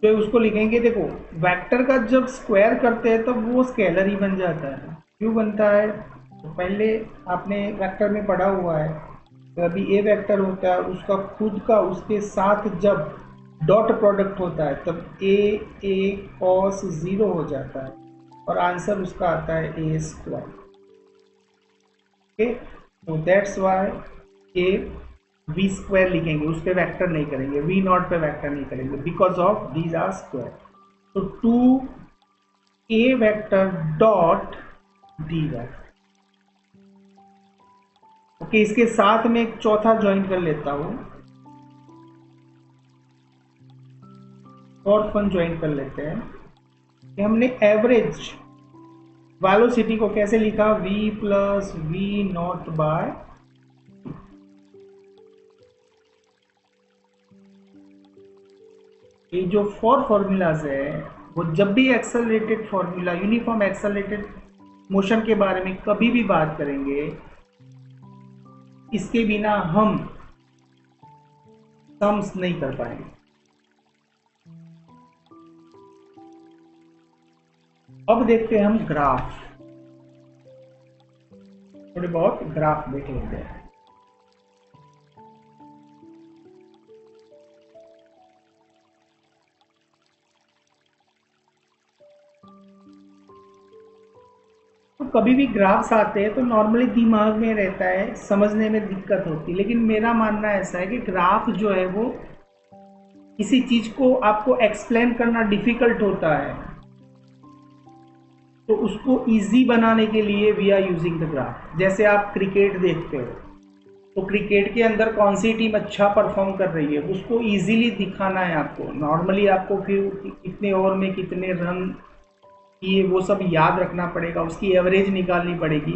जो उसको लिखेंगे, देखो वेक्टर का जब स्क्वायर करते हैं तब वो स्केलर ही बन जाता है। क्यों बनता है, तो पहले आपने वेक्टर में पढ़ा हुआ है, तो अभी ए वेक्टर होता है उसका खुद का, उसके साथ जब डॉट प्रोडक्ट होता है तब ए कॉस 0 हो जाता है और आंसर उसका आता है ए स्क्वायर। ओके, तो that's Y A V square लिखेंगे, उस पर वेक्टर नहीं करेंगे, वी नॉट पे वेक्टर नहीं करेंगे, because of these are square. तो 2 a vector dot d vector. Okay, इसके साथ में एक चौथा ज्वाइन कर लेता हूं, फोर्थ वन ज्वाइन कर लेते हैं कि हमने एवरेज वेलोसिटी को कैसे लिखा, v plus we naught by. ये जो 4 फॉर्मूलाज है वो जब भी accelerated formula, uniform accelerated motion के बारे में कभी भी बात करेंगे, इसके बिना हम सम्स नहीं कर पाएंगे। अब देखते हैं हम ग्राफ, थोड़े बहुत ग्राफ देख लेते हैं। तो कभी भी ग्राफ्स आते हैं तो नॉर्मली दिमाग में रहता है, समझने में दिक्कत होती है, लेकिन मेरा मानना ऐसा है कि ग्राफ जो है वो किसी चीज को आपको एक्सप्लेन करना डिफिकल्ट होता है तो उसको इजी बनाने के लिए we are using the graph. जैसे आप क्रिकेट देखते हो तो क्रिकेट के अंदर कौन सी टीम अच्छा परफॉर्म कर रही है उसको इजीली दिखाना है आपको। नॉर्मली आपको फिर कितने ओवर में कितने रन किए वो सब याद रखना पड़ेगा, उसकी एवरेज निकालनी पड़ेगी,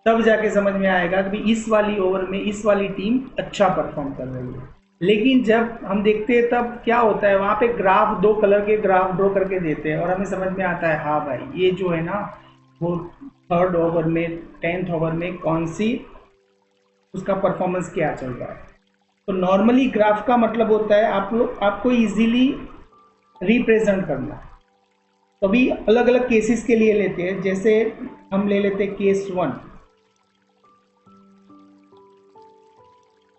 तब जाके समझ में आएगा कि इस वाली ओवर में इस वाली टीम अच्छा परफॉर्म कर रही है। लेकिन जब हम देखते हैं तब क्या होता है, वहाँ पे ग्राफ, दो कलर के ग्राफ ड्रॉ करके देते हैं और हमें समझ में आता है हाँ भाई ये जो है ना वो थर्ड ओवर में 10th ओवर में कौन सी उसका परफॉर्मेंस क्या चल रहा है। तो नॉर्मली ग्राफ का मतलब होता है आपको इजीली रिप्रेजेंट करना। तो अभी अलग अलग केसेस के लिए लेते हैं। जैसे हम ले लेते हैं केस 1।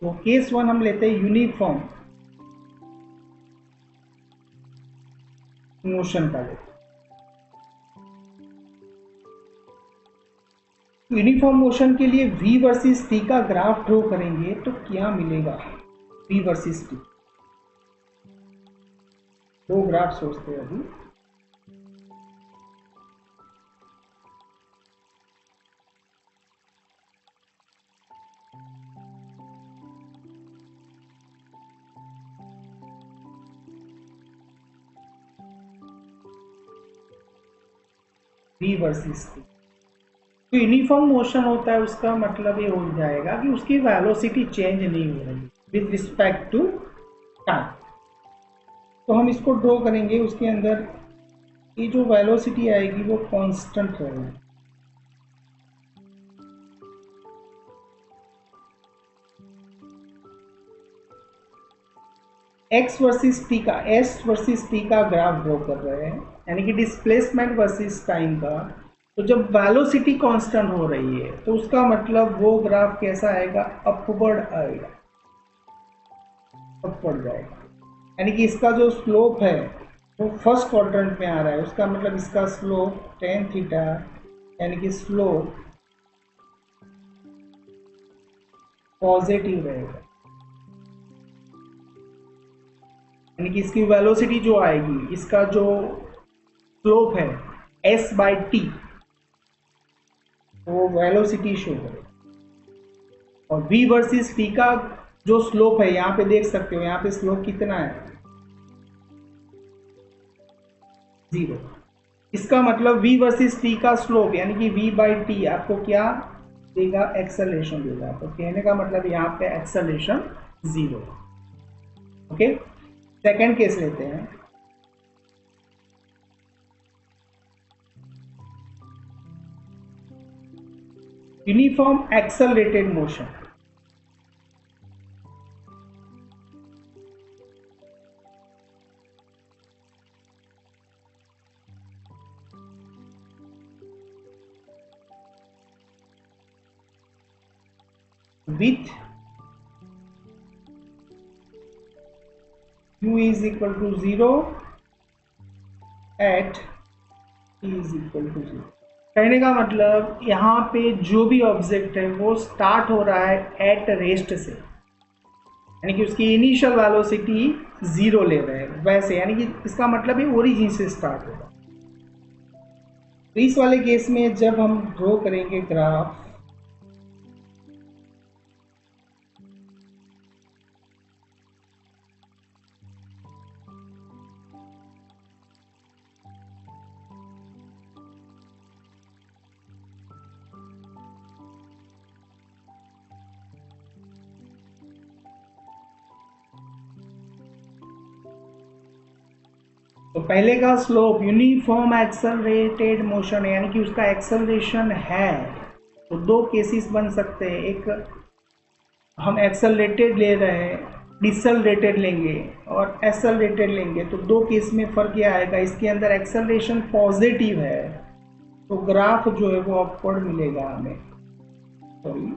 तो केस 1 हम लेते हैं यूनिफॉर्म मोशन का लेते हैं। यूनिफॉर्म मोशन के लिए v वर्सेस t का ग्राफ ड्रॉ करेंगे तो क्या मिलेगा। v वर्सेस t दो ग्राफ सोचते हैं अभी। v वर्सेस t तो यूनिफॉर्म मोशन होता है, उसका मतलब ये हो जाएगा कि उसकी वेलोसिटी चेंज नहीं हो रही विद रिस्पेक्ट टू टाइम। तो हम इसको ड्रॉ करेंगे, उसके अंदर ये जो वेलोसिटी आएगी वो कांस्टेंट रहेगी। एक्स वर्सेस टी का, एस वर्सेस टी का ग्राफ ड्रॉ कर रहे हैं, यानी कि डिस्प्लेसमेंट वर्सेस टाइम का। तो जब वेलोसिटी कांस्टेंट हो रही है तो उसका मतलब वो ग्राफ कैसा आएगा, अपवर्ड आएगा, अपवर्ड जाएगा। यानी कि इसका जो स्लोप है वो फर्स्ट क्वाड्रेंट में आ रहा है, उसका मतलब इसका स्लोप tan थीटा, यानी कि स्लोप पॉजिटिव रहेगा। यानी कि इसकी वेलोसिटी जो आएगी, इसका जो स्लोप है s बाई टी, वो वेलोसिटी शो करेगा। और v वर्सेस t का जो स्लोप है, यहाँ पे देख सकते हो, यहाँ पे स्लोप कितना है, 0। इसका मतलब v वर्सेस t का स्लोप यानी कि v बाई टी आपको क्या देगा, एक्सेलरेशन देगा। तो कहने का मतलब यहाँ पे एक्सेलरेशन 0। ओके, सेकेंड केस लेते हैं। Uniform accelerated motion. with u is equal to 0 at t is equal to 0। कहने का मतलब यहाँ पे जो भी ऑब्जेक्ट है वो स्टार्ट हो रहा है एट रेस्ट से, यानी कि उसकी इनिशियल वेलोसिटी 0 ले रहे हैं वैसे, यानी कि इसका मतलब ये ओरिजिन से स्टार्ट होगा। तो इस वाले केस में जब हम ड्रॉ करेंगे ग्राफ, तो पहले का स्लोप यूनिफॉर्म एक्सेलरेटेड मोशन है, यानी कि उसका एक्सेलरेशन है। तो दो केसेस बन सकते हैं, एक हम एक्सेलरेटेड ले रहे हैं, डिसलरेटेड लेंगे और एक्सेलरेटेड लेंगे। तो दो केस में फर्क क्या आएगा, इसके अंदर एक्सेलरेशन पॉजिटिव है तो ग्राफ जो है वो अपवर्ड मिलेगा हमें, सॉरी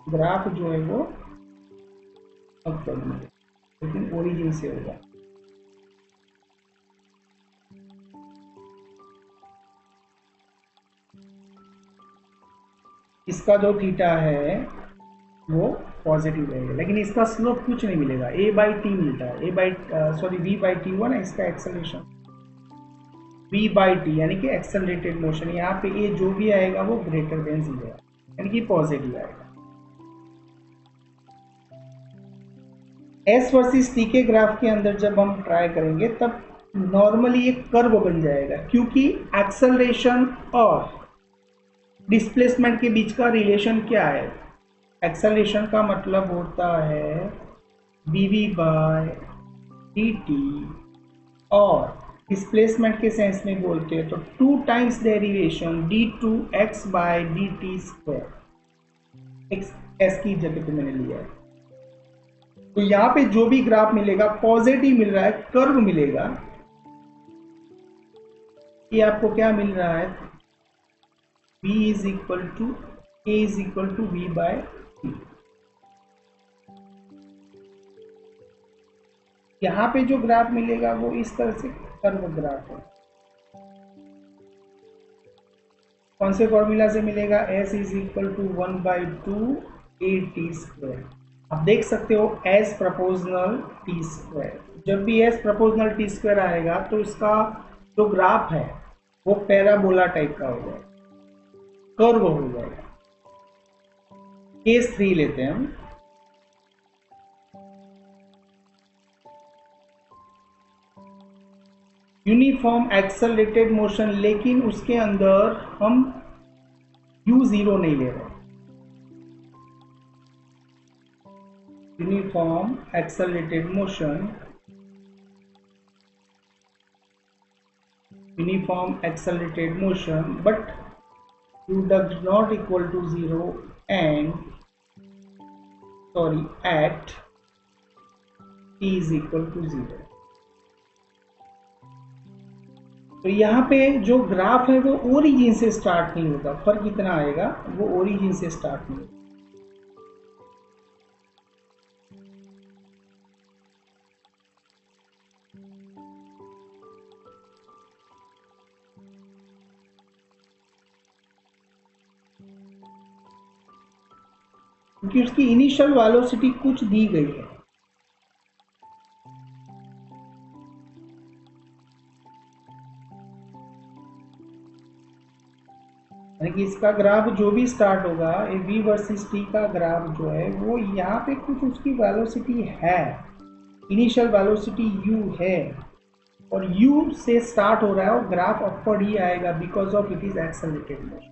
ग्राफ जो है वो अपवर्ड मिलेगा, लेकिन ओरिजिन से होगा। इसका जो थीटा है वो पॉजिटिव रहेगा, लेकिन इसका स्लोप कुछ नहीं मिलेगा, a बाई टी मिलता है, a by sorry v by T हुआ ना इसका एक्सेलरेशन। v बाई टी, यानी कि एक्सेलरेटेड मोशन। यहाँ पे ये जो भी आएगा वो ग्रेटर देन 0 है, यानी कि पॉजिटिव आएगा। एस वर्सेस टी के ग्राफ के अंदर जब हम ट्राई करेंगे तब नॉर्मली एक कर्व बन जाएगा, क्योंकि एक्सेलरेशन और डिस्प्लेसमेंट के बीच का रिलेशन क्या है? एक्सेलरेशन का मतलब होता है dv बाय dt, और डिस्प्लेसमेंट के सेंस में बोलते हैं तो 2 times derivation d2x by dt square. X की जगह पे मैंने लिया है। तो यहाँ पे जो भी ग्राफ मिलेगा पॉजिटिव मिल रहा है, कर्व मिलेगा। ये आपको क्या मिल रहा है? v is equal to a is equal to v by t। यहाँ पे जो ग्राफ मिलेगा वो इस तरह से कर्व ग्राफ है। कौन से फॉर्मूला से मिलेगा? s is equal to 1/2 a t square. आप देख सकते हो s प्रपोजनल t स्क्वायर। जब भी s प्रपोजनल t स्क्वायर आएगा तो इसका जो ग्राफ है वो पैराबोला टाइप का हो जाएगा, कर्व हो जाएगा। केस 3 लेते हैं हम। यूनिफॉर्म एक्सेलरेटेड मोशन, लेकिन उसके अंदर हम u0 नहीं ले रहे। Uniform accelerated motion, uniform accelerated motion, but u does not equal to 0 and at t is equal to 0। तो यहाँ पे जो ग्राफ है वो ओरिजिन से स्टार्ट नहीं होगा। फर्क कितना आएगा? वो ओरिजिन से स्टार्ट नहीं होगा। क्योंकि उसकी इनिशियल वेलोसिटी कुछ दी गई है। यानी कि इसका ग्राफ जो भी स्टार्ट होगा, ये v वर्सेस t का ग्राफ जो है वो यहाँ पे कुछ उसकी वेलोसिटी है, इनिशियल वेलोसिटी u है, और u से स्टार्ट हो रहा है और ग्राफ अपवर्ड ही आएगा because of it is accelerated motion.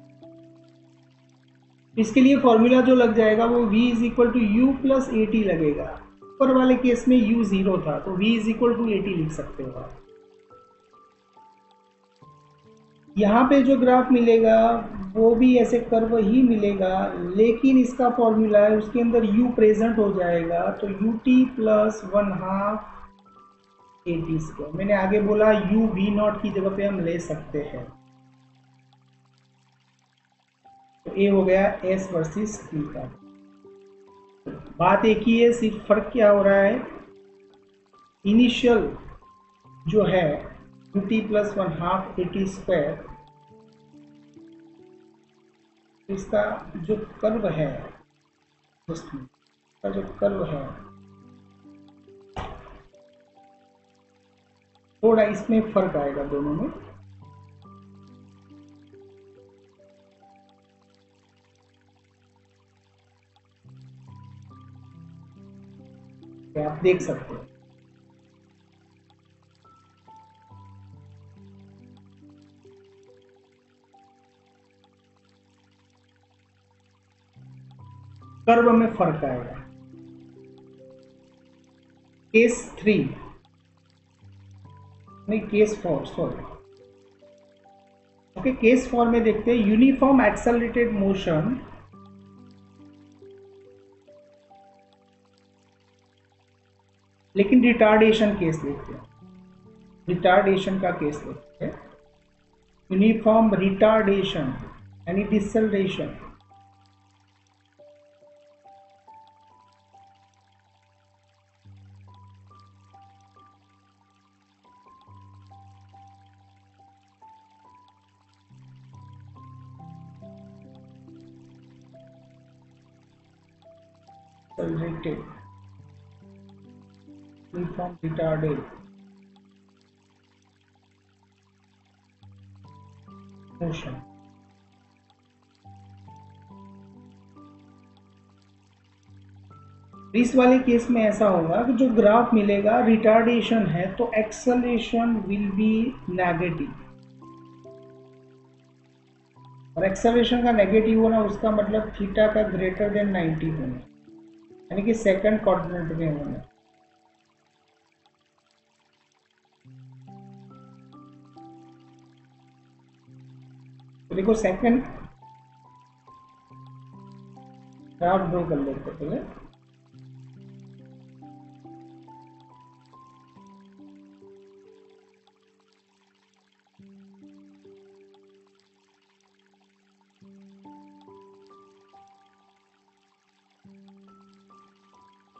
इसके लिए फॉर्मूला जो लग जाएगा वो v is equal to U plus A T लगेगा। ऊपर वाले केस में u 0 था तो v is equal to A T लिख सकते हो आप। यहाँ पे जो ग्राफ मिलेगा वो भी ऐसे कर्व ही मिलेगा, लेकिन इसका फॉर्मूला है उसके अंदर u प्रेजेंट हो जाएगा, तो U T plus 1/2 A T square. मैंने आगे बोला u v0 की जगह पे हम ले सकते हैं। तो ये हो गया s वर्सेस t का। बात एक ही है, सिर्फ फर्क क्या हो रहा है? इनिशियल जो है U T plus 1/2 A T square, इसका जो कर्व है, इसका जो कर्व है थोड़ा इसमें फर्क आएगा दोनों में। आप देख सकते हो कर्व में फर्क आएगा। केस 3 नहीं, केस 4 सॉरी। ओके, केस 4 में देखते हैं यूनिफॉर्म एक्सेलरेटेड मोशन, लेकिन रिटार्डेशन केस लेते हैं। रिटार्डेशन का केस लेते हैं। यूनिफॉर्म रिटार्डेशन यानी डिसलेरेशन। Accelerated, uniform retarded, motion. इस वाले केस में ऐसा होगा कि जो ग्राफ मिलेगा रिटार्डेशन है तो एक्सेलरेशन विल बी नेगेटिव, और एक्सेलरेशन का नेगेटिव होना उसका मतलब थीटा का ग्रेटर देन 90 होना, यानी कि सेकंड क्वाड्रेंट में होना। तो देखो सेकंड ग्राफ ड्रॉ कर लेते पहले।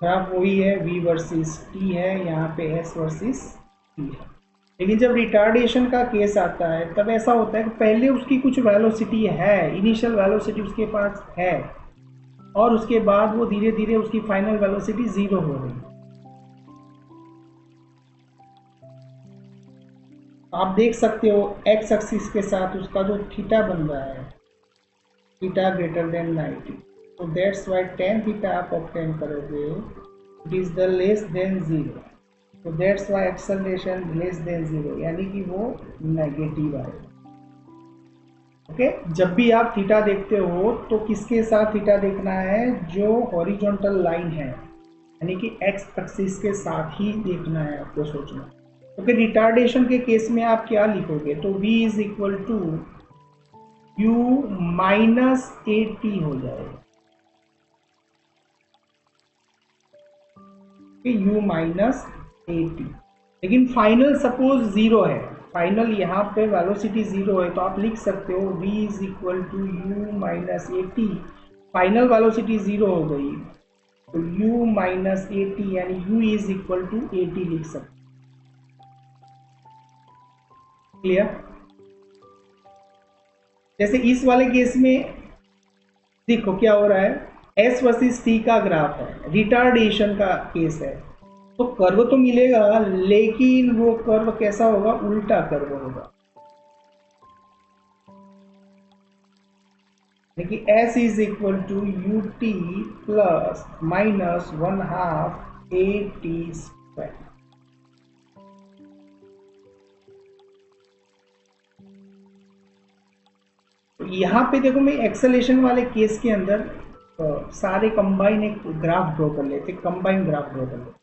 ग्राफ वही है, v वर्सेस t है, यहाँ पे s वर्सेस t है। लेकिन जब रिटार्डेशन का केस आता है तब ऐसा होता है कि पहले उसकी कुछ वेलोसिटी है, इनिशियल वेलोसिटी उसके पास है, और उसके बाद वो धीरे धीरे उसकी फाइनल वेलोसिटी 0 हो रही है। आप देख सकते हो x एक्सिस के साथ उसका जो थीटा बन रहा है, थीटा ग्रेटर देन 90, तो दैट्स वाई tan थीटा आप ऑब्टेन करोगे, it is the less than 0, तो that's Y acceleration less than 0, यानी कि वो नेगेटिव आएगा। ओके, जब भी आप थीटा देखते हो तो किसके साथ थीटा देखना है, जो हॉरिजॉन्टल लाइन है, यानी कि x एक्सिस के साथ ही देखना है आपको सोचना। ओके, रिटार्डेशन के केस में आप क्या लिखोगे, तो v is equal to u minus AT हो जाएगा, u माइनस AT। लेकिन फाइनल सपोज 0 है, फाइनल यहाँ पे वेलोसिटी 0 है, तो आप लिख सकते हो v is equal to u minus AT। Final velocity 0 हो गई तो u माइनस AT, यानी u is equal to AT लिख सकते। क्लियर? जैसे इस वाले केस में देखो क्या हो रहा है, s वर्सेस t का ग्राफ है, रिटार्डेशन का केस है, तो कर्व तो मिलेगा लेकिन वो कर्व कैसा होगा, उल्टा कर्व होगा। देखिए s is equal to ut plus minus 1/2 AT square. तो यहाँ पे देखो मैं एक्सेलेरेशन वाले केस के अंदर सारे कंबाइन एक ग्राफ ड्रॉ कर लेते, कंबाइन ग्राफ ड्रॉ कर लेते।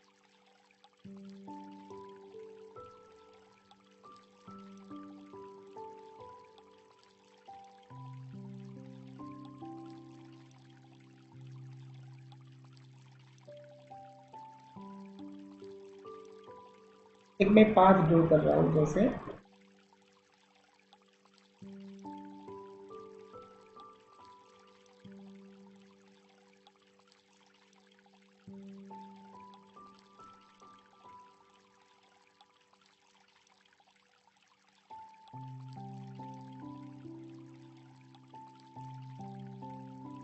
एक मैं 5 ड्रॉ कर रहा हूँ जैसे,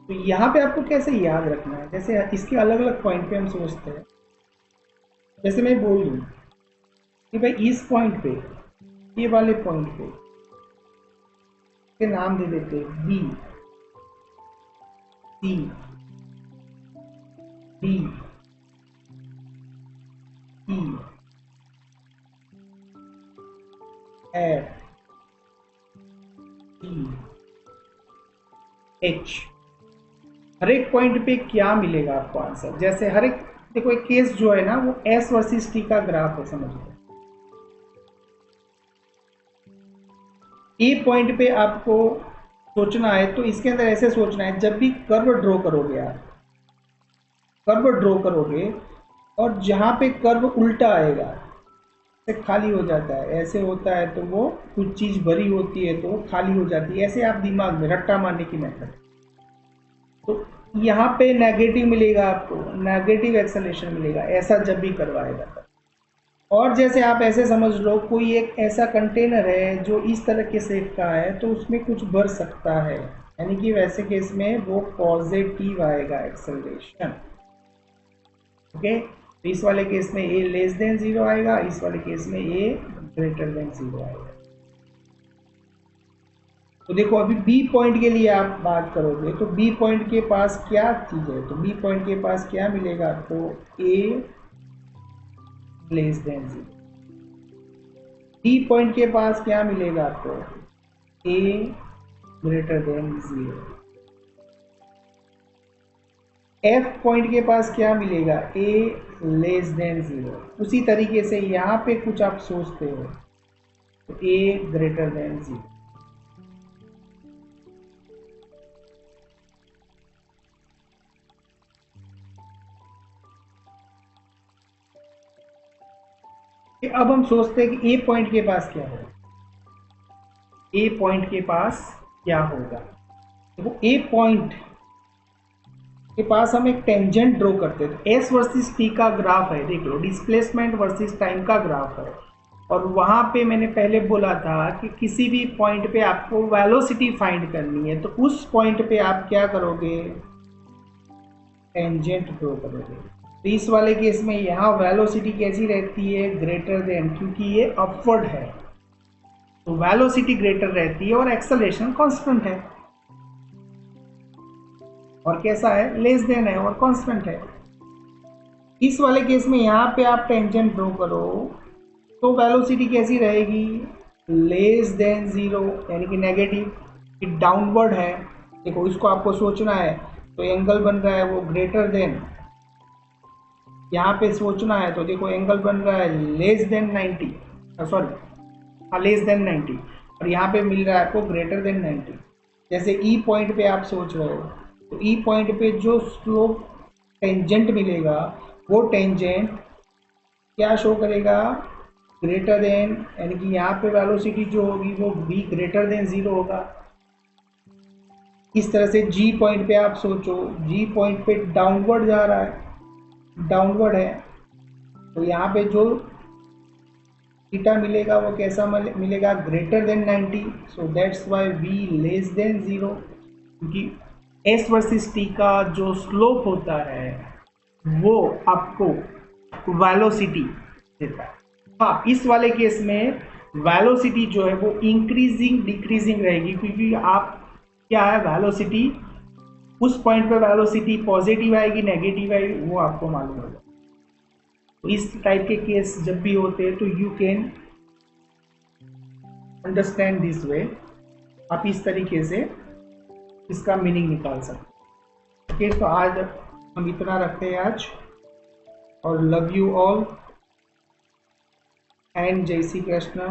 तो यहाँ पे आपको कैसे याद रखना है, जैसे इसके अलग अलग पॉइंट पे हम सोचते हैं। जैसे मैं बोल दूँ कि भाई इस पॉइंट पे, ये वाले पॉइंट पे के नाम दे देते हैं बी, सी, डी, ई, एफ, ई, एच। हर एक पॉइंट पे क्या मिलेगा आपको आंसर, जैसे हर एक देखो एक केस जो है ना वो s वर्सेस t का ग्राफ है, समझ लो। ए पॉइंट पे आपको सोचना है तो इसके अंदर ऐसे सोचना है, जब भी कर्व ड्रॉ करोगे आप, कर्व ड्रॉ करोगे और जहां पे कर्व उल्टा आएगा से खाली हो जाता है, ऐसे होता है तो वो कुछ चीज भरी होती है तो वो खाली हो जाती है, ऐसे आप दिमाग में रट्टा मारने की मेथड। तो यहाँ पे नेगेटिव मिलेगा आपको, नेगेटिव एक्सेलरेशन मिलेगा, ऐसा जब भी करवाएगा तब। और जैसे आप ऐसे समझ लो कोई एक ऐसा कंटेनर है जो इस तरह के शेप का है तो उसमें कुछ भर सकता है, यानी कि वैसे केस में वो पॉजिटिव आएगा एक्सेलरेशन। ओके, तो इस वाले केस में a लेस देन 0 आएगा, इस वाले केस में a ग्रेटर देन 0 आएगा। तो देखो अभी बी पॉइंट के लिए आप बात करोगे तो बी पॉइंट के पास क्या चीज है, तो बी पॉइंट के पास क्या मिलेगा आपको, a less than zero. D point के पास क्या मिलेगा आपको, a greater than zero. F point के पास क्या मिलेगा, ए लेस देन जीरो। उसी तरीके से यहां पे कुछ आप सोचते हो तो ए ग्रेटर देन जीरो। अब हम सोचते हैं कि ए पॉइंट के पास क्या होगा, ए पॉइंट के पास क्या होगा। देखो ए पॉइंट के पास हम एक टेंजेंट ड्रॉ करते हैं, एस वर्सेस टी का ग्राफ है, देख लो डिस्प्लेसमेंट वर्सेस टाइम का ग्राफ है। और वहां पे मैंने पहले बोला था कि किसी भी पॉइंट पे आपको वेलोसिटी फाइंड करनी है, तो उस पॉइंट पे आप क्या करोगे, टेंजेंट ड्रॉ करोगे। तो इस वाले केस में यहाँ वेलोसिटी कैसी रहती है, ग्रेटर देन, क्योंकि ये अपवर्ड है तो वेलोसिटी ग्रेटर रहती है और एक्सेलरेशन कांस्टेंट है। और कैसा है, लेस देन है और कांस्टेंट है। इस वाले केस में यहाँ पे आप टेंजेंट ड्रॉ करो तो वेलोसिटी कैसी रहेगी, लेस देन जीरो, यानी कि नेगेटिव, कि डाउनवर्ड है। देखो इसको आपको सोचना है, तो एंगल बन रहा है वो ग्रेटर देन, यहाँ पे सोचना है तो देखो एंगल बन रहा है लेस देन 90, सॉरी हाँ लेस देन 90, और यहाँ पे मिल रहा है आपको ग्रेटर देन 90। जैसे ई पॉइंट पे आप सोच रहे हो तो ई पॉइंट पे जो स्लोप टेंजेंट मिलेगा वो टेंजेंट क्या शो करेगा, ग्रेटर देन, यानी कि यहाँ पे वेलोसिटी जो होगी वो v ग्रेटर देन जीरो होगा। इस तरह से जी पॉइंट पे आप सोचो, जी पॉइंट पे डाउनवर्ड जा रहा है, डाउनवर्ड है, तो यहाँ पे जो थीटा मिलेगा वो कैसा मिलेगा, greater than 90। So that's why v less than zero, क्योंकि s वर्सेस t का जो स्लोप होता है वो आपको वेलोसिटी देता है। हाँ इस वाले केस में वेलोसिटी जो है वो इंक्रीजिंग डिक्रीजिंग रहेगी, क्योंकि आप क्या है, वेलोसिटी उस पॉइंट पे वेलोसिटी पॉजिटिव आएगी नेगेटिव आएगी वो आपको मालूम होगा। तो इस टाइप के केस जब भी होते हैं तो you can understand this way, आप इस तरीके से इसका मीनिंग निकाल सकते। ओके तो आज हम इतना रखते हैं आज, और लव यू ऑल एंड जय श्री कृष्ण।